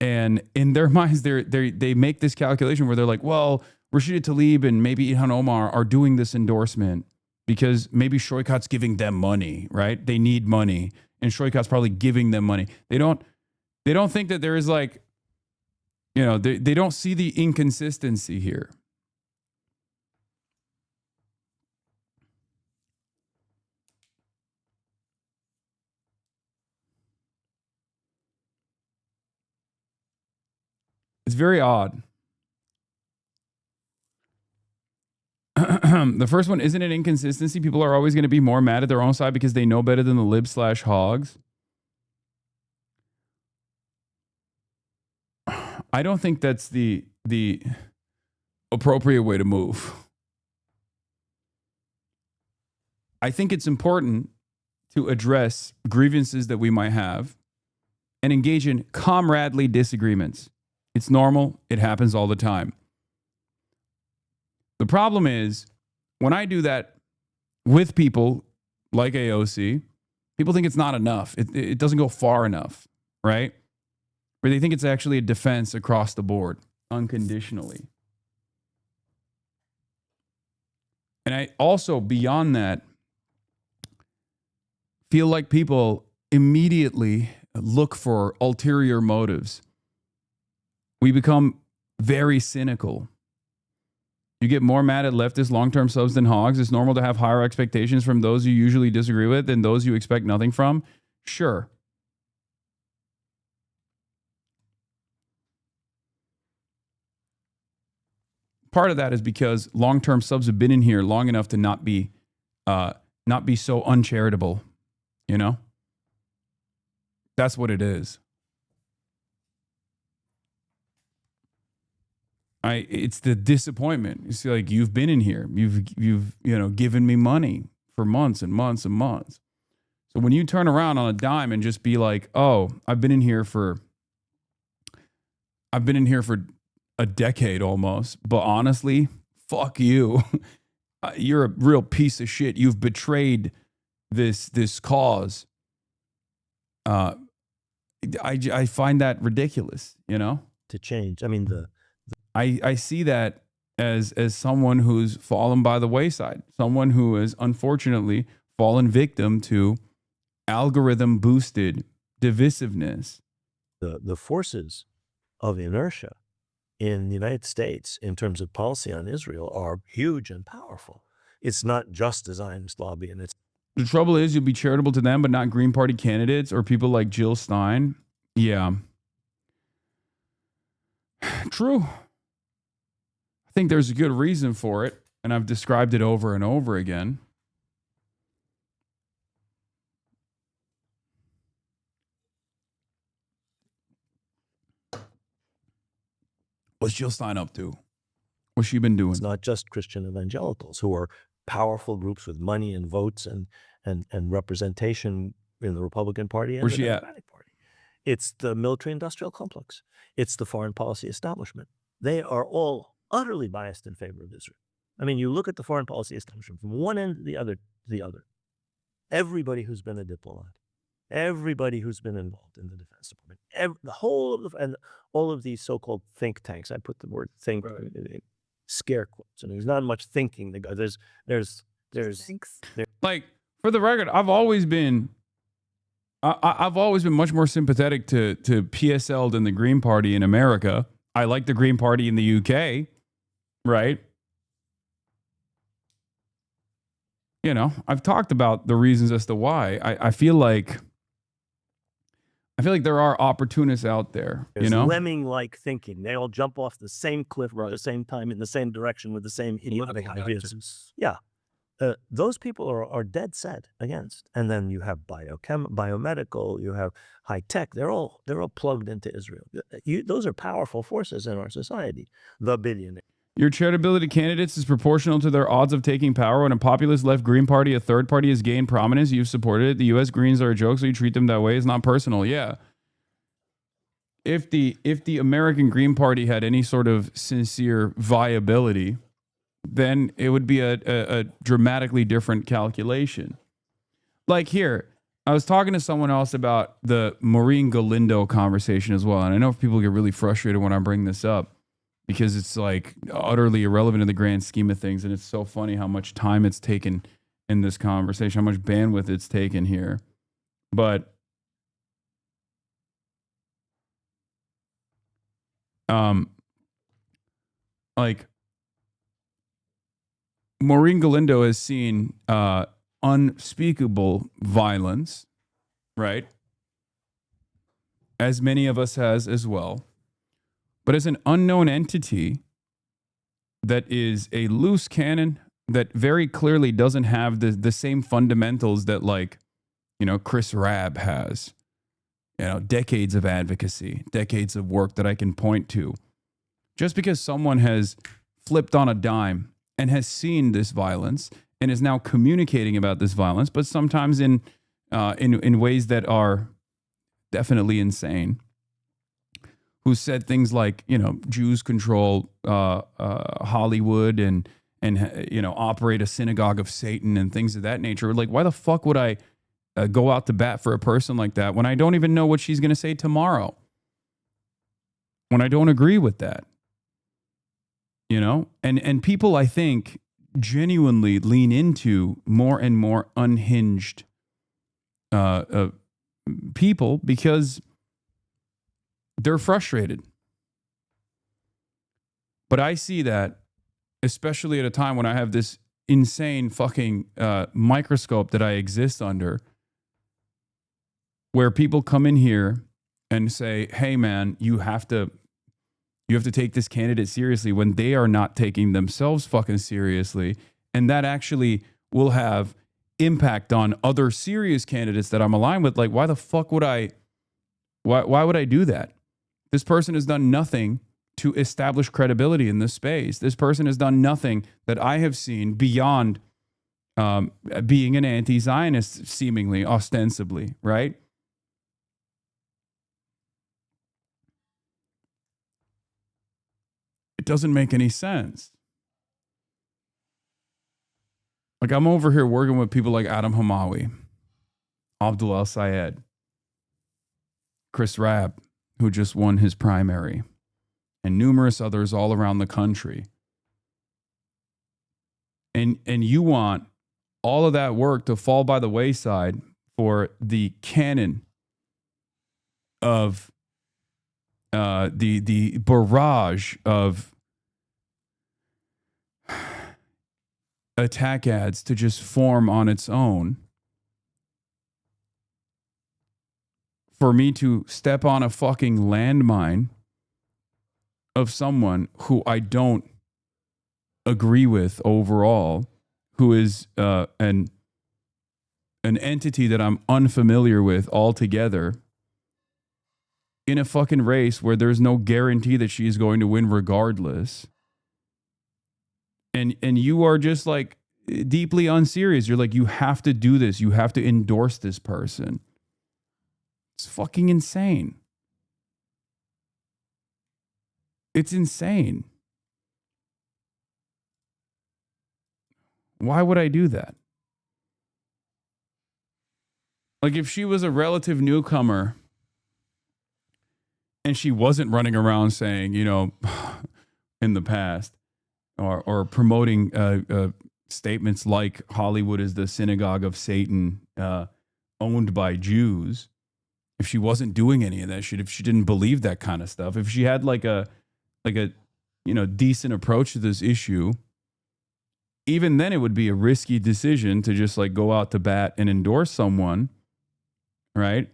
And in their minds, they make this calculation where they're like, well, Rashida Tlaib and maybe Ilhan Omar are doing this endorsement because maybe Shoykat's giving them money, right? They need money. And Shoykat's probably giving them money. They don't think that there is like, you know, they don't see the inconsistency here. It's very odd. The first one, isn't it inconsistency? People are always going to be more mad at their own side because they know better than the libs/hogs. I don't think that's the appropriate way to move. I think it's important to address grievances that we might have and engage in comradely disagreements. It's normal. It happens all the time. The problem is, when I do that with people like AOC, people think it's not enough. It doesn't go far enough, right? Or they think it's actually a defense across the board, unconditionally. And I also, beyond that, feel like people immediately look for ulterior motives. We become very cynical. You get more mad at leftist long-term subs than hogs. It's normal to have higher expectations from those you usually disagree with than those you expect nothing from. Sure. Part of that is because long-term subs have been in here long enough to not be so uncharitable, you know? That's what it is. It's the disappointment. It's like, you've been in here. You've given me money for months and months and months. So when you turn around on a dime and just be like, "Oh, I've been in here for a decade almost, but honestly, fuck you. You're a real piece of shit. You've betrayed this cause." I find that ridiculous, you know? To change. I mean, I see that as someone who's fallen by the wayside, someone who has unfortunately fallen victim to algorithm boosted divisiveness. The forces of inertia in the United States in terms of policy on Israel are huge and powerful. It's not just the Zionist lobby, and it's The trouble is, you'll be charitable to them, but not Green Party candidates or people like Jill Stein. Yeah. True. I think there's a good reason for it, and I've described it over and over again. What's Jill Stein up to? What's she been doing? It's not just Christian evangelicals who are powerful groups with money and votes and representation in the Republican Party and Where's the she at? Democratic Party. It's the military-industrial complex. It's the foreign policy establishment. They are all utterly biased in favor of Israel. I mean, you look at the foreign policy establishment from one end to the other. Everybody who's been a diplomat, everybody who's been involved in the Defense Department, the whole of and all of these so-called think tanks. I put the word "think" in scare quotes, and there's not much thinking. There's Like, for the record, I've always been much more sympathetic to PSL than the Green Party in America. I like the Green Party in the UK, right? You know, I've talked about the reasons as to why. I feel like there are opportunists out there, There's you know? lemming-like thinking. They all jump off the same cliff at the same time in the same direction with the same idiotic ideas. Yeah. Those people are dead set against. And then you have biomedical, you have high tech. They're all plugged into Israel. Those are powerful forces in our society. The billionaire. Your charitability candidates is proportional to their odds of taking power. When a populist left Green Party, a third party, has gained prominence, you've supported it. The U.S. Greens are a joke, so you treat them that way. It's not personal. Yeah. If the American Green Party had any sort of sincere viability, then it would be a dramatically different calculation. Like here, I was talking to someone else about the Maureen Galindo conversation as well. And I know people get really frustrated when I bring this up, because it's like utterly irrelevant in the grand scheme of things. And it's so funny how much time it's taken in this conversation, how much bandwidth it's taken here. But like Maureen Galindo has seen unspeakable violence, right? As many of us has as well. But as an unknown entity that is a loose cannon that very clearly doesn't have the same fundamentals that, like, you know, Chris Rabb has, you know, decades of advocacy, decades of work that I can point to. Just because someone has flipped on a dime and has seen this violence and is now communicating about this violence, but sometimes in ways that are definitely insane, who said things like, you know, Jews control Hollywood and you know, operate a synagogue of Satan and things of that nature. Like, why the fuck would I go out to bat for a person like that when I don't even know what she's going to say tomorrow? When I don't agree with that, you know? And people, I think, genuinely lean into more and more unhinged people because they're frustrated. But I see that, especially at a time when I have this insane fucking microscope that I exist under, where people come in here and say, hey man, you have to take this candidate seriously, when they are not taking themselves fucking seriously. And that actually will have impact on other serious candidates that I'm aligned with. Like, why the fuck would why would I do that? This person has done nothing to establish credibility in this space. This person has done nothing that I have seen beyond being an anti-Zionist, seemingly, ostensibly, right? It doesn't make any sense. Like, I'm over here working with people like Adam Hamawi, Abdul El-Sayed, Chris Rabb, who just won his primary, and numerous others all around the country. And you want all of that work to fall by the wayside for the canon of the barrage of attack ads to just form on its own, for me to step on a fucking landmine of someone who I don't agree with overall, who is an entity that I'm unfamiliar with altogether, in a fucking race where there's no guarantee that she's going to win regardless. And you are just like deeply unserious. You're like, you have to do this. You have to endorse this person. It's fucking insane. It's insane. Why would I do that? Like, if she was a relative newcomer and she wasn't running around saying, you know, in the past, or promoting statements like Hollywood is the synagogue of Satan, owned by Jews, if she wasn't doing any of that shit, if she didn't believe that kind of stuff, if she had like a decent approach to this issue, even then it would be a risky decision to just like go out to bat and endorse someone, right?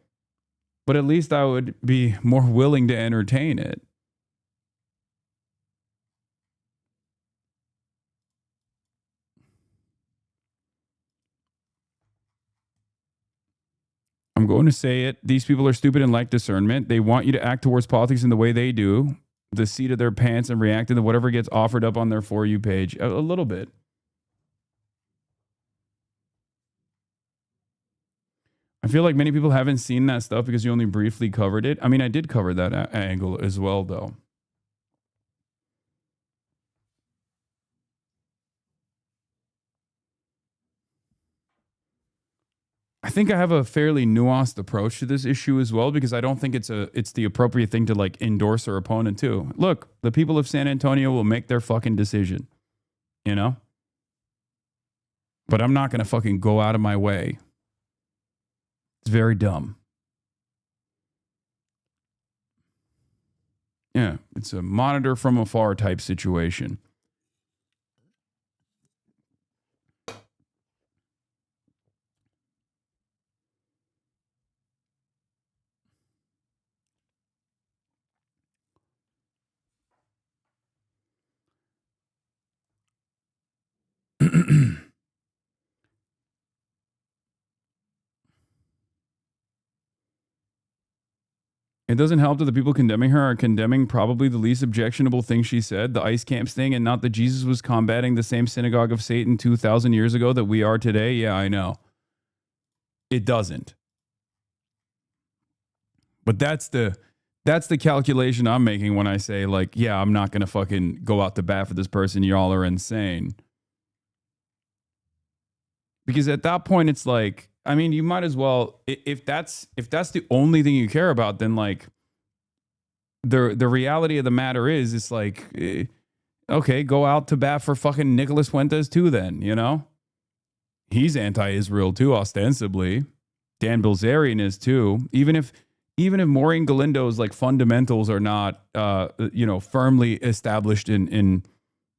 But at least I would be more willing to entertain it. I'm going to say it. These people are stupid and lack discernment. They want you to act towards politics in the way they do, the seat of their pants, and react to whatever gets offered up on their For You page. A little bit. I feel like many people haven't seen that stuff because you only briefly covered it. I mean, I did cover that angle as well, though. I think I have a fairly nuanced approach to this issue as well, because I don't think it's the appropriate thing to like endorse her opponent too. Look, the people of San Antonio will make their fucking decision, you know? But I'm not going to fucking go out of my way. It's very dumb. Yeah, it's a monitor from afar type situation. It doesn't help that the people condemning her are condemning probably the least objectionable thing she said, the ice camps thing, and not that Jesus was combating the same synagogue of Satan 2,000 years ago that we are today. Yeah, I know. It doesn't. But that's the calculation I'm making when I say, like, yeah, I'm not going to fucking go out to bat for this person. Y'all are insane. Because at that point, it's like, I mean, you might as well, if that's the only thing you care about, then like the reality of the matter is, it's like okay, go out to bat for fucking Nicholas Fuentes too then, you know? He's anti-Israel too, ostensibly. Dan Bilzerian is too. Even if Maureen Galindo's like fundamentals are not, firmly established in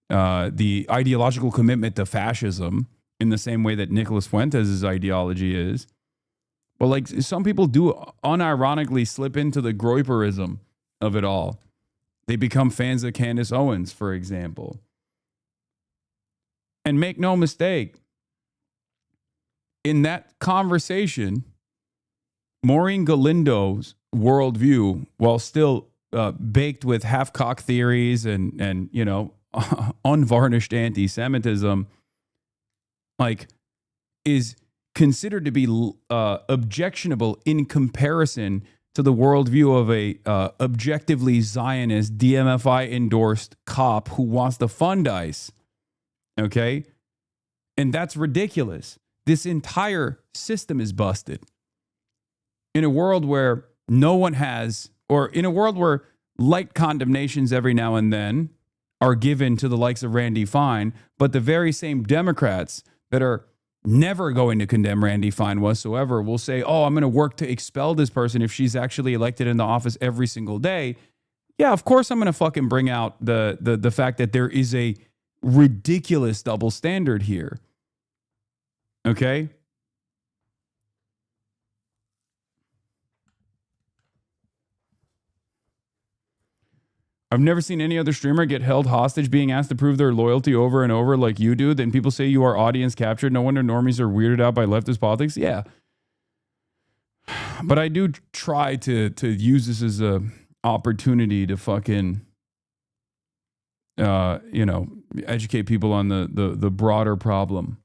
the ideological commitment to fascism in the same way that Nicholas Fuentes' ideology is. But like some people do unironically slip into the Groyperism of it all. They become fans of Candace Owens, for example. And make no mistake, in that conversation, Maureen Galindo's worldview, while still baked with half-cock theories and unvarnished anti-Semitism, like, is considered to be objectionable in comparison to the worldview of a objectively Zionist, DMFI-endorsed cop who wants to fund ICE. Okay? And that's ridiculous. This entire system is busted. In a world where no one has, or in a world where light condemnations every now and then are given to the likes of Randy Fine, but the very same Democrats that are never going to condemn Randy Fine whatsoever will say, oh, I'm going to work to expel this person if she's actually elected into office every single day. Yeah, of course I'm going to fucking bring out the fact that there is a ridiculous double standard here. Okay? I've never seen any other streamer get held hostage being asked to prove their loyalty over and over like you do. Then people say you are audience captured. No wonder normies are weirded out by leftist politics. Yeah. But I do try to use this as a opportunity to fucking, educate people on the broader problem.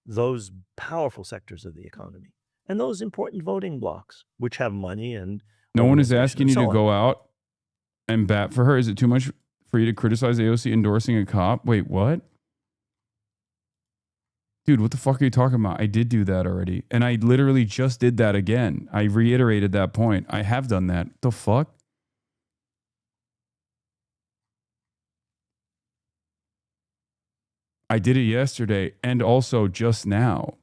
Those powerful sectors of the economy and those important voting blocks, which have money and no one is asking you so to on. go out and bat for her. Is it too much for you to criticize AOC endorsing a cop? Wait, what? Dude, what the fuck are you talking about? I did do that already. And I literally just did that again. I reiterated that point. I have done that. The fuck? I did it yesterday and also just now.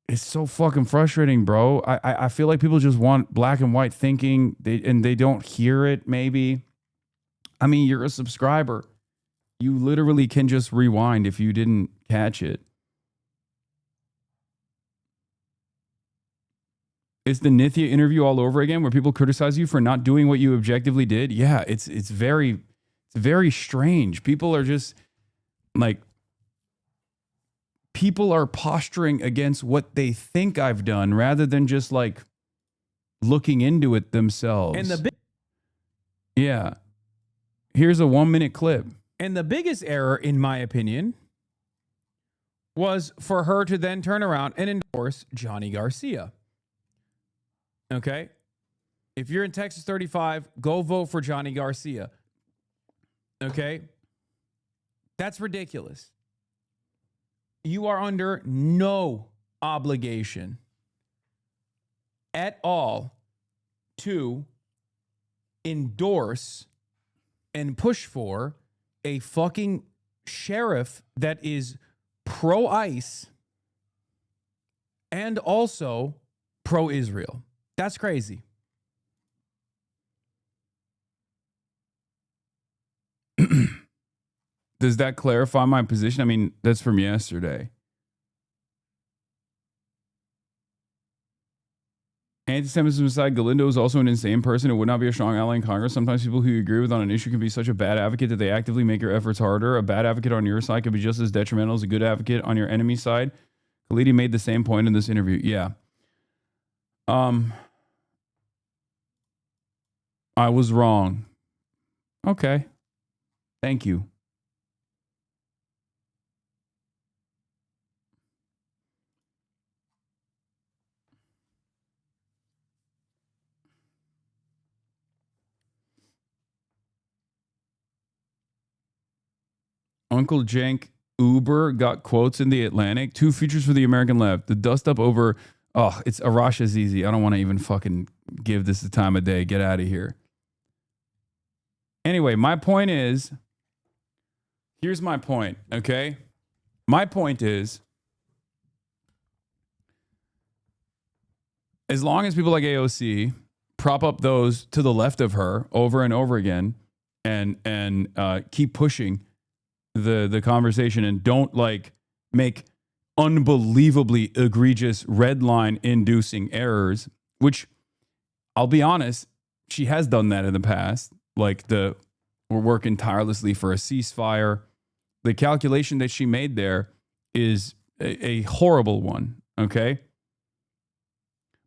It's so fucking frustrating, bro. I feel like people just want black and white thinking, and they don't hear it, maybe. I mean, you're a subscriber. You literally can just rewind if you didn't catch it. It's the Nithya interview all over again where people criticize you for not doing what you objectively did. Yeah, it's very strange. People are just like, people are posturing against what they think I've done rather than just like looking into it themselves. And yeah. Here's a 1-minute clip. And the biggest error, in my opinion, was for her to then turn around and endorse Johnny Garcia. Okay? If you're in Texas 35, go vote for Johnny Garcia. Okay? That's ridiculous. You are under no obligation at all to endorse and push for a fucking sheriff that is pro-ICE and also pro-Israel. That's crazy. Does that clarify my position? I mean, that's from yesterday. Anti-Semitism aside, Galindo is also an insane person who would not be a strong ally in Congress. Sometimes people who you agree with on an issue can be such a bad advocate that they actively make your efforts harder. A bad advocate on your side could be just as detrimental as a good advocate on your enemy's side. Khalidi made the same point in this interview. Yeah. I was wrong. Okay. Thank you. Uncle Jenk Uber got quotes in the Atlantic. 2 features for the American left. The dust up over, it's Arash Azizi. I don't want to even fucking give this the time of day. Get out of here. Anyway, my point is, here's my point, okay? My point is, as long as people like AOC prop up those to the left of her over and over again and keep pushing the conversation and don't like make unbelievably egregious red line inducing errors, which I'll be honest, she has done that in the past. Like we're working tirelessly for a ceasefire. The calculation that she made there is a horrible one. Okay.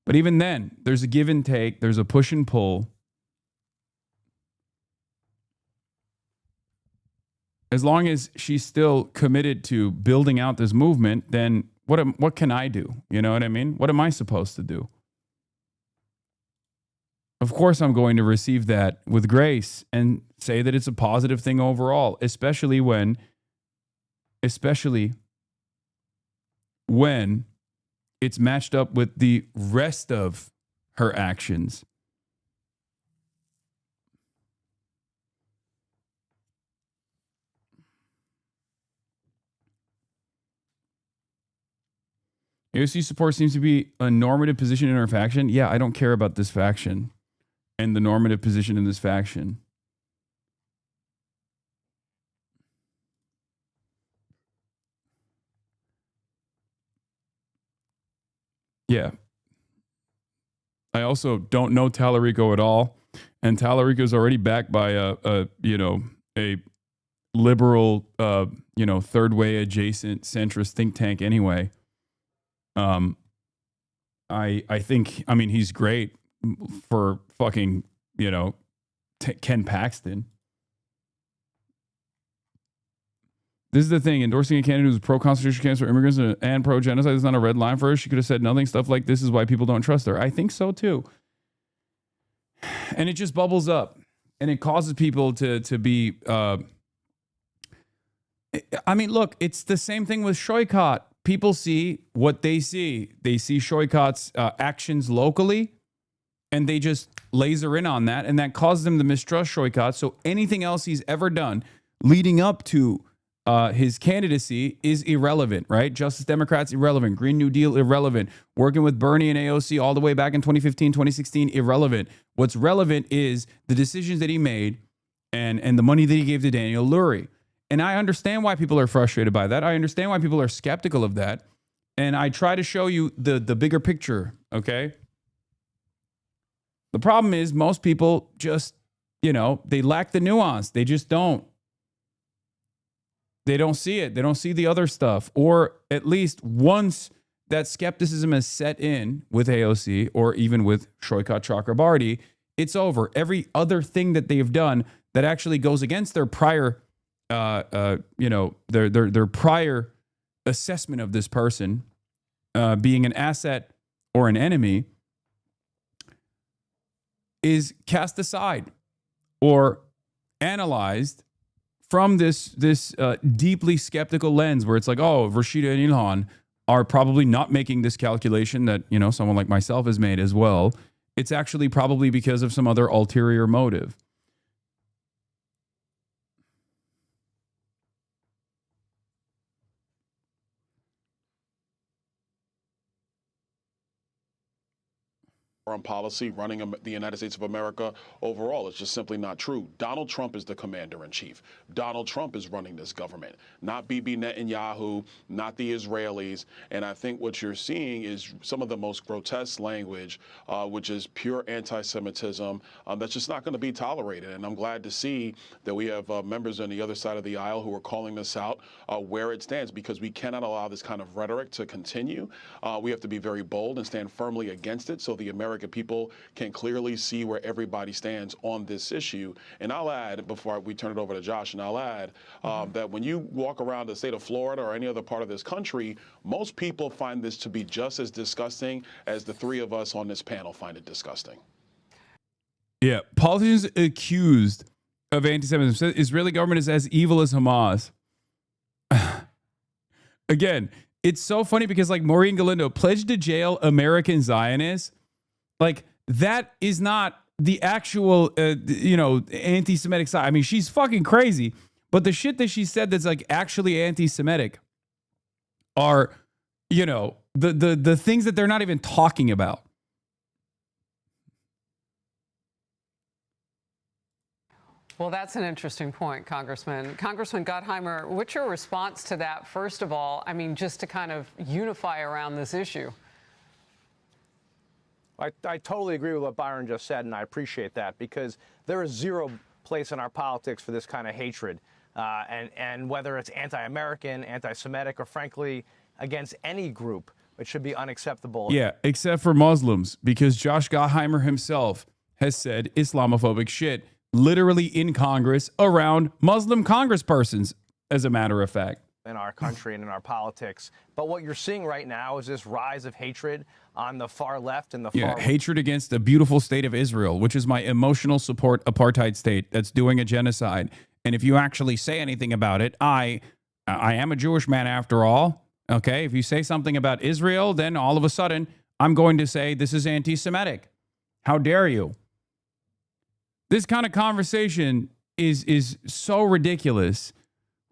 But even then, there's a give and take. There's a push and pull. As long as she's still committed to building out this movement, then what can I do? You know what I mean? What am I supposed to do? Of course, I'm going to receive that with grace and say that it's a positive thing overall, especially when it's matched up with the rest of her actions. AOC support seems to be a normative position in her faction. Yeah, I don't care about this faction and the normative position in this faction. Yeah. I also don't know Tallarico at all. And Tallarico is already backed by a liberal, third way adjacent centrist think tank anyway. I think, he's great for fucking, Ken Paxton. This is the thing. Endorsing a candidate who's pro-constitutional candidates for immigrants and pro-genocide is not a red line for her. She could have said nothing. Stuff like this is why people don't trust her. I think so too. And it just bubbles up. And it causes people to be... look, it's the same thing with Shoykot. People see what they see. They see Shoykot's actions locally, and they just laser in on that, and that causes them to mistrust Shoykot. So anything else he's ever done leading up to his candidacy is irrelevant, right? Justice Democrats, irrelevant. Green New Deal, irrelevant. Working with Bernie and AOC all the way back in 2015, 2016, irrelevant. What's relevant is the decisions that he made and the money that he gave to Daniel Lurie. And I understand why people are frustrated by that. I understand why people are skeptical of that. And I try to show you the bigger picture, okay? The problem is most people just, they lack the nuance. They just don't. They don't see it. They don't see the other stuff. Or at least once that skepticism is set in with AOC or even with Shoykot Chakrabarti, it's over. Every other thing that they've done that actually goes against their prior their prior assessment of this person being an asset or an enemy is cast aside or analyzed from this deeply skeptical lens where it's like, oh, Rashida and Ilhan are probably not making this calculation that, someone like myself has made as well. It's actually probably because of some other ulterior motive. Foreign policy running the United States of America overall. It's just simply not true. Donald Trump is the commander-in-chief. Donald Trump is running this government, not Bibi Netanyahu, not the Israelis. And I think what you're seeing is some of the most grotesque language, which is pure anti-Semitism, that's just not going to be tolerated. And I'm glad to see that we have members on the other side of the aisle who are calling this out where it stands, because we cannot allow this kind of rhetoric to continue. We have to be very bold and stand firmly against it so the American people can clearly see where everybody stands on this issue. And I'll add, before we turn it over to Josh, and I'll add that when you walk around the state of Florida or any other part of this country, most people find this to be just as disgusting as the three of us on this panel find it disgusting. Yeah, politicians accused of anti-Semitism said Israeli government is as evil as Hamas. Again, it's so funny because like Maureen Galindo pledged to jail American Zionists. Like, that is not the actual, anti-Semitic side. I mean, she's fucking crazy. But the shit that she said that's like actually anti-Semitic are, the things that they're not even talking about. Well, that's an interesting point, Congressman. Congressman Gottheimer, what's your response to that, first of all? I mean, just to kind of unify around this issue. I totally agree with what Byron just said, and I appreciate that, because there is zero place in our politics for this kind of hatred. And whether it's anti-American, anti-Semitic, or frankly, against any group, it should be unacceptable. Yeah, except for Muslims, because Josh Gottheimer himself has said Islamophobic shit literally in Congress around Muslim congresspersons, as a matter of fact. In our country and in our politics. But what you're seeing right now is this rise of hatred on the far left and the far right. Hatred against the beautiful state of Israel, which is my emotional support apartheid state that's doing a genocide. And if you actually say anything about it, I am a Jewish man after all. Okay, if you say something about Israel, then all of a sudden I'm going to say this is anti-Semitic. How dare you? This kind of conversation is so ridiculous.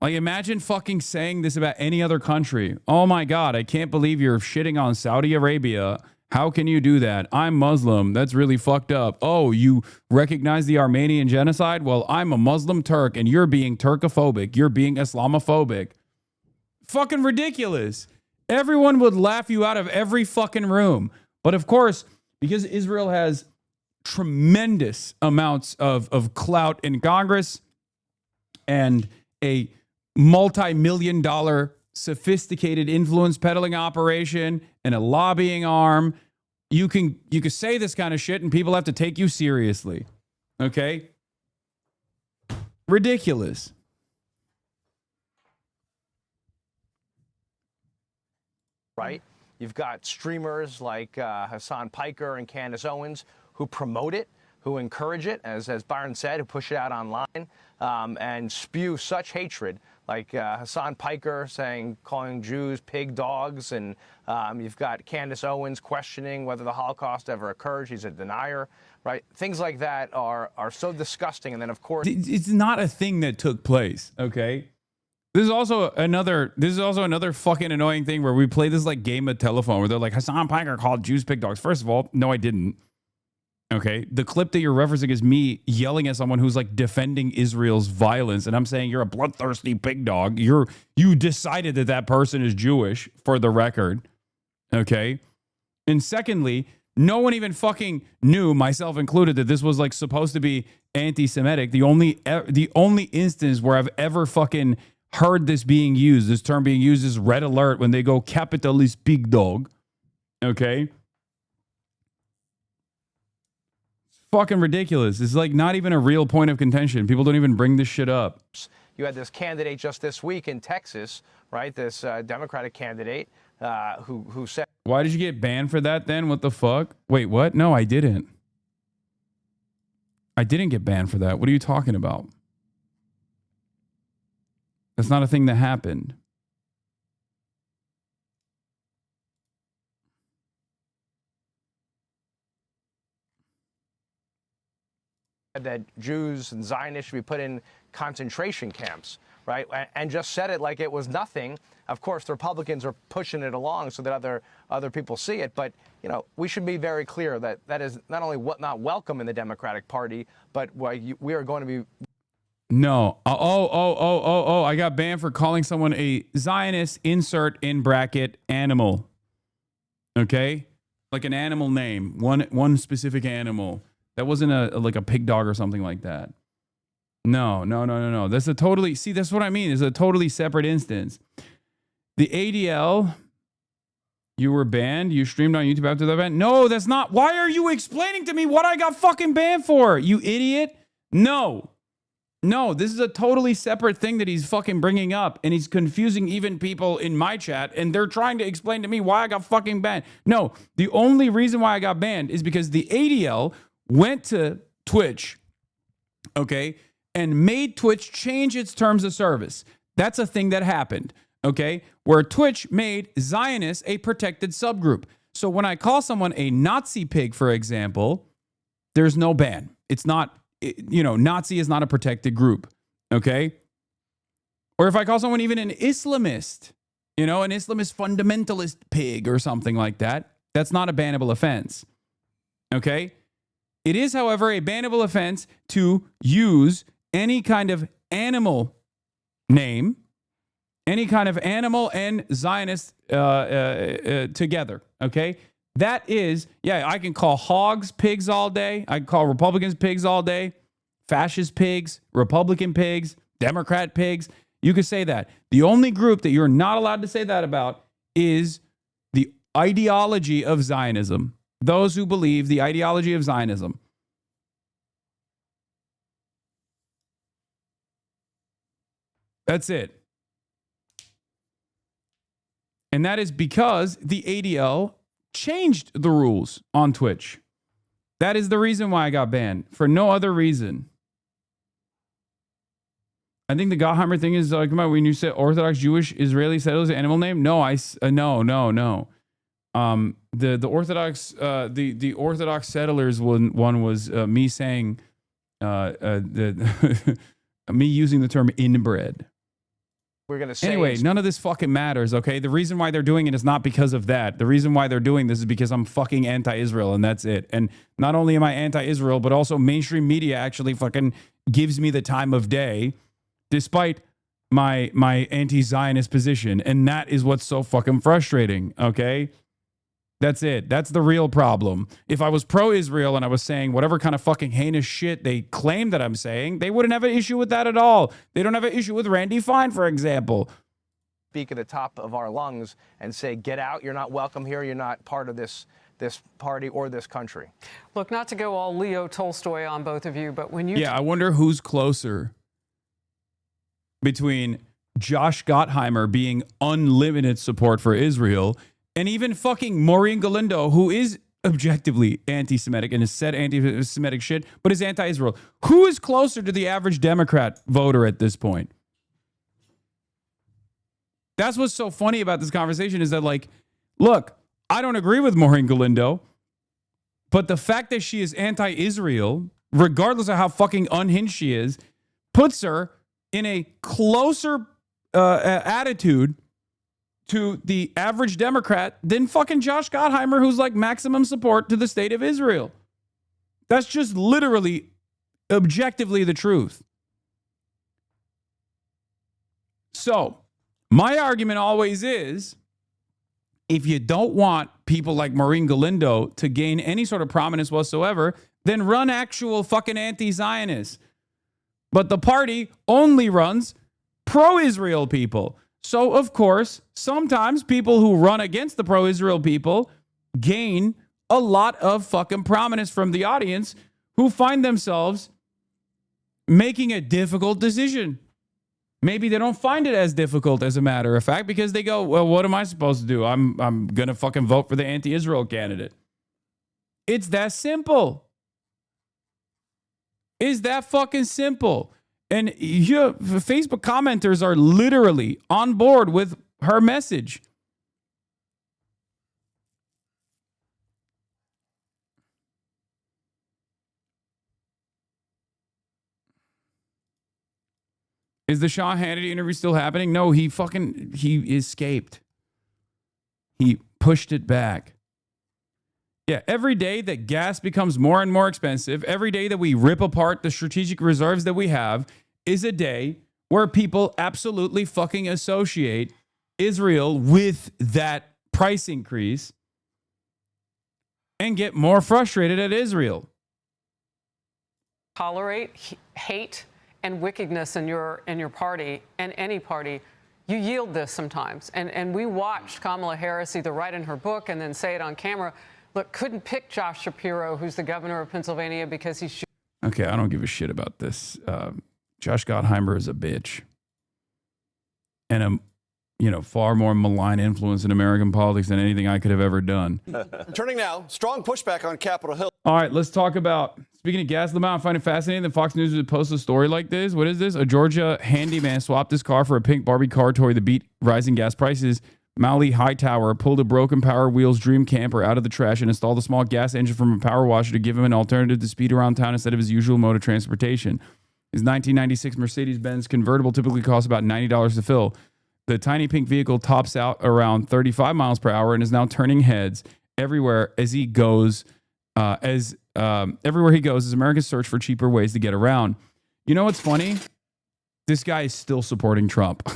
Like, imagine fucking saying this about any other country. Oh my God, I can't believe you're shitting on Saudi Arabia. How can you do that? I'm Muslim. That's really fucked up. Oh, you recognize the Armenian genocide? Well, I'm a Muslim Turk and you're being Turkophobic. You're being Islamophobic. Fucking ridiculous. Everyone would laugh you out of every fucking room. But of course, because Israel has tremendous amounts of clout in Congress and a multi-million-dollar sophisticated influence peddling operation and a lobbying arm, you can say this kind of shit and people have to take you seriously. Okay? Ridiculous. Right? You've got streamers like Hasan Piker and Candace Owens who promote it, who encourage it, as Byron said, who push it out online and spew such hatred, like Hasan Piker calling Jews pig dogs, and you've got Candace Owens questioning whether the Holocaust ever occurred. She's a denier, right? Things like that are so disgusting. And then, of course, it's not a thing that took place, okay? This is also another fucking annoying thing where we play this like game of telephone where they're like, Hasan Piker called Jews pig dogs. First of all, no, I didn't. Okay, the clip that you're referencing is me yelling at someone who's like defending Israel's violence, and I'm saying you're a bloodthirsty pig dog. You decided that person is Jewish, for the record. Okay, and secondly, no one even fucking knew, myself included, that this was like supposed to be anti-Semitic. The only instance where I've ever fucking heard this term being used, is red alert when they go capitalist pig dog. Okay. Fucking ridiculous. It's like not even a real point of contention. People don't even bring this shit up. You had this candidate just this week in Texas, right? This Democratic candidate who said, "Why did you get banned for that then? What the fuck? Wait, what? No, I didn't. I didn't get banned for that. What are you talking about? That's not a thing that happened." that Jews and Zionists should be put in concentration camps, right? And just said it like it was nothing. Of course, the Republicans are pushing it along so that other people see it. But, we should be very clear that that is not only not welcome in the Democratic Party, but we are going to be. No. Oh, I got banned for calling someone a Zionist, insert in bracket, animal. Okay? Like an animal name. One specific animal. That wasn't like a pig dog or something like that. No. That's that's what I mean. It's a totally separate instance. The ADL, you were banned. You streamed on YouTube after the ban. No, that's not. Why are you explaining to me what I got fucking banned for? You idiot. No, this is a totally separate thing that he's fucking bringing up. And he's confusing even people in my chat. And they're trying to explain to me why I got fucking banned. No, the only reason why I got banned is because the ADL went to Twitch, okay, and made Twitch change its terms of service. That's a thing that happened, okay, where Twitch made Zionists a protected subgroup. So when I call someone a Nazi pig, for example, there's no ban. It's not, Nazi is not a protected group. Okay. Or if I call someone even an Islamist, an Islamist fundamentalist pig or something like that, that's not a bannable offense. Okay. It is, however, a bannable offense to use any kind of animal name, any kind of animal and Zionist together. Okay. That is, I can call hogs pigs all day. I can call Republicans pigs all day. Fascist pigs, Republican pigs, Democrat pigs. You could say that. The only group that you're not allowed to say that about is the ideology of Zionism. Those who believe the ideology of Zionism. That's it. And that is because the ADL changed the rules on Twitch. That is the reason why I got banned. For no other reason. I think the Gottheimer thing is come on, when you say Orthodox Jewish Israeli settlers animal name. No, no. The Orthodox the Orthodox settlers one was me saying me using the term inbred. We're going to say anyway, none of this fucking matters, okay? The reason why they're doing it is not because of that. The reason why they're doing this is because I'm fucking anti-Israel, and that's it. And not only am I anti-Israel, but also mainstream media actually fucking gives me the time of day, despite my anti-Zionist position. And that is what's so fucking frustrating, okay? That's it. That's the real problem. If I was pro-Israel and I was saying whatever kind of fucking heinous shit they claim that I'm saying, they wouldn't have an issue with that at all. They don't have an issue with Randy Fine, for example. Speak at the top of our lungs and say, get out, you're not welcome here, you're not part of this party or this country. Look, not to go all Leo Tolstoy on both of you, but when you... Yeah, I wonder who's closer between Josh Gottheimer being unlimited support for Israel and even fucking Maureen Galindo, who is objectively anti-Semitic and has said anti-Semitic shit, but is anti-Israel. Who is closer to the average Democrat voter at this point? That's what's so funny about this conversation is that, like, look, I don't agree with Maureen Galindo, but the fact that she is anti-Israel, regardless of how fucking unhinged she is, puts her in a closer attitude to the average Democrat than fucking Josh Gottheimer, who's like maximum support to the state of Israel. That's just literally, objectively the truth. So, my argument always is, if you don't want people like Maureen Galindo to gain any sort of prominence whatsoever, then run actual fucking anti-Zionists. But the party only runs pro-Israel people. So, of course, sometimes people who run against the pro-Israel people gain a lot of fucking prominence from the audience who find themselves making a difficult decision. Maybe they don't find it as difficult, as a matter of fact, because they go, well, what am I supposed to do? I'm going to fucking vote for the anti-Israel candidate. It's that simple. It's that fucking simple. And your Facebook commenters are literally on board with her message. Is the Sean Hannity interview still happening? No, he escaped. He pushed it back. Yeah, every day that gas becomes more and more expensive, every day that we rip apart the strategic reserves that we have is a day where people absolutely fucking associate Israel with that price increase and get more frustrated at Israel. Tolerate hate and wickedness in your party and any party. You yield this sometimes. And we watched Kamala Harris either write in her book and then say it on camera. Look, couldn't pick Josh Shapiro, who's the governor of Pennsylvania, because he's... Okay, I don't give a shit about this. Josh Gottheimer is a bitch. And a far more malign influence in American politics than anything I could have ever done. Turning now, strong pushback on Capitol Hill. All right, let's talk about, speaking of gas, I find it fascinating that Fox News would post a story like this. What is this? A Georgia handyman swapped his car for a pink Barbie car toy to beat rising gas prices Mali Hightower pulled a broken Power Wheels dream camper out of the trash and installed a small gas engine from a power washer to give him an alternative to speed around town instead of his usual mode of transportation. His 1996 Mercedes-Benz convertible typically costs about $90 to fill. The tiny pink vehicle tops out around 35 miles per hour and is now turning heads everywhere as he goes. Everywhere he goes is America's search for cheaper ways to get around. You know what's funny? This guy is still supporting Trump.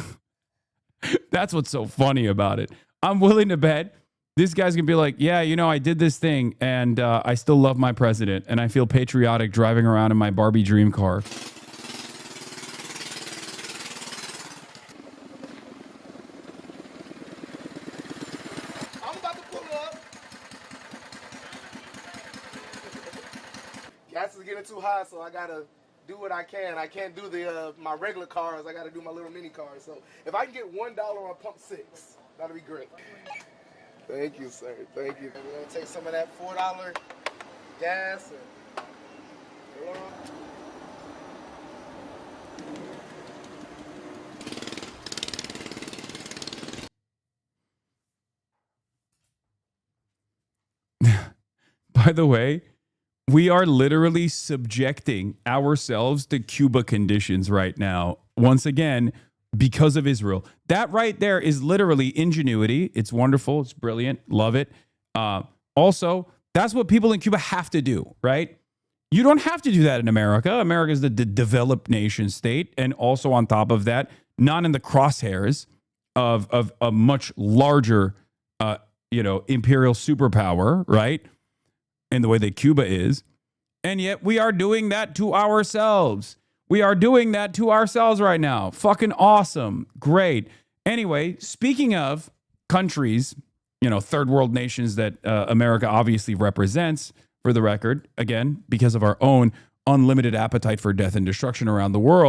That's what's so funny about it. I'm willing to bet this guy's going to be like, yeah, you know, I did this thing and I still love my president and I feel patriotic driving around in my Barbie dream car. I'm about to pull up. Gas is getting too high, so I got to do what I can. I can't do the my regular cars. I got to do my little mini cars. So if I can get $1 on pump 6, that'll be great. Thank you, sir. Thank you. We're gonna take some of that $4 gas and By the way, we are literally subjecting ourselves to Cuba conditions right now. Once again, because of Israel. That right there is literally ingenuity. It's wonderful. It's brilliant. Love it. Also, that's what people in Cuba have to do, right? You don't have to do that in America. America is the developed nation state. And also on top of that, not in the crosshairs of a much larger, imperial superpower, right? In the way that Cuba is. And yet we are doing that to ourselves. We are doing that to ourselves right now. Fucking awesome. Great. Anyway, speaking of countries, third world nations that America obviously represents, for the record, again, because of our own unlimited appetite for death and destruction around the world.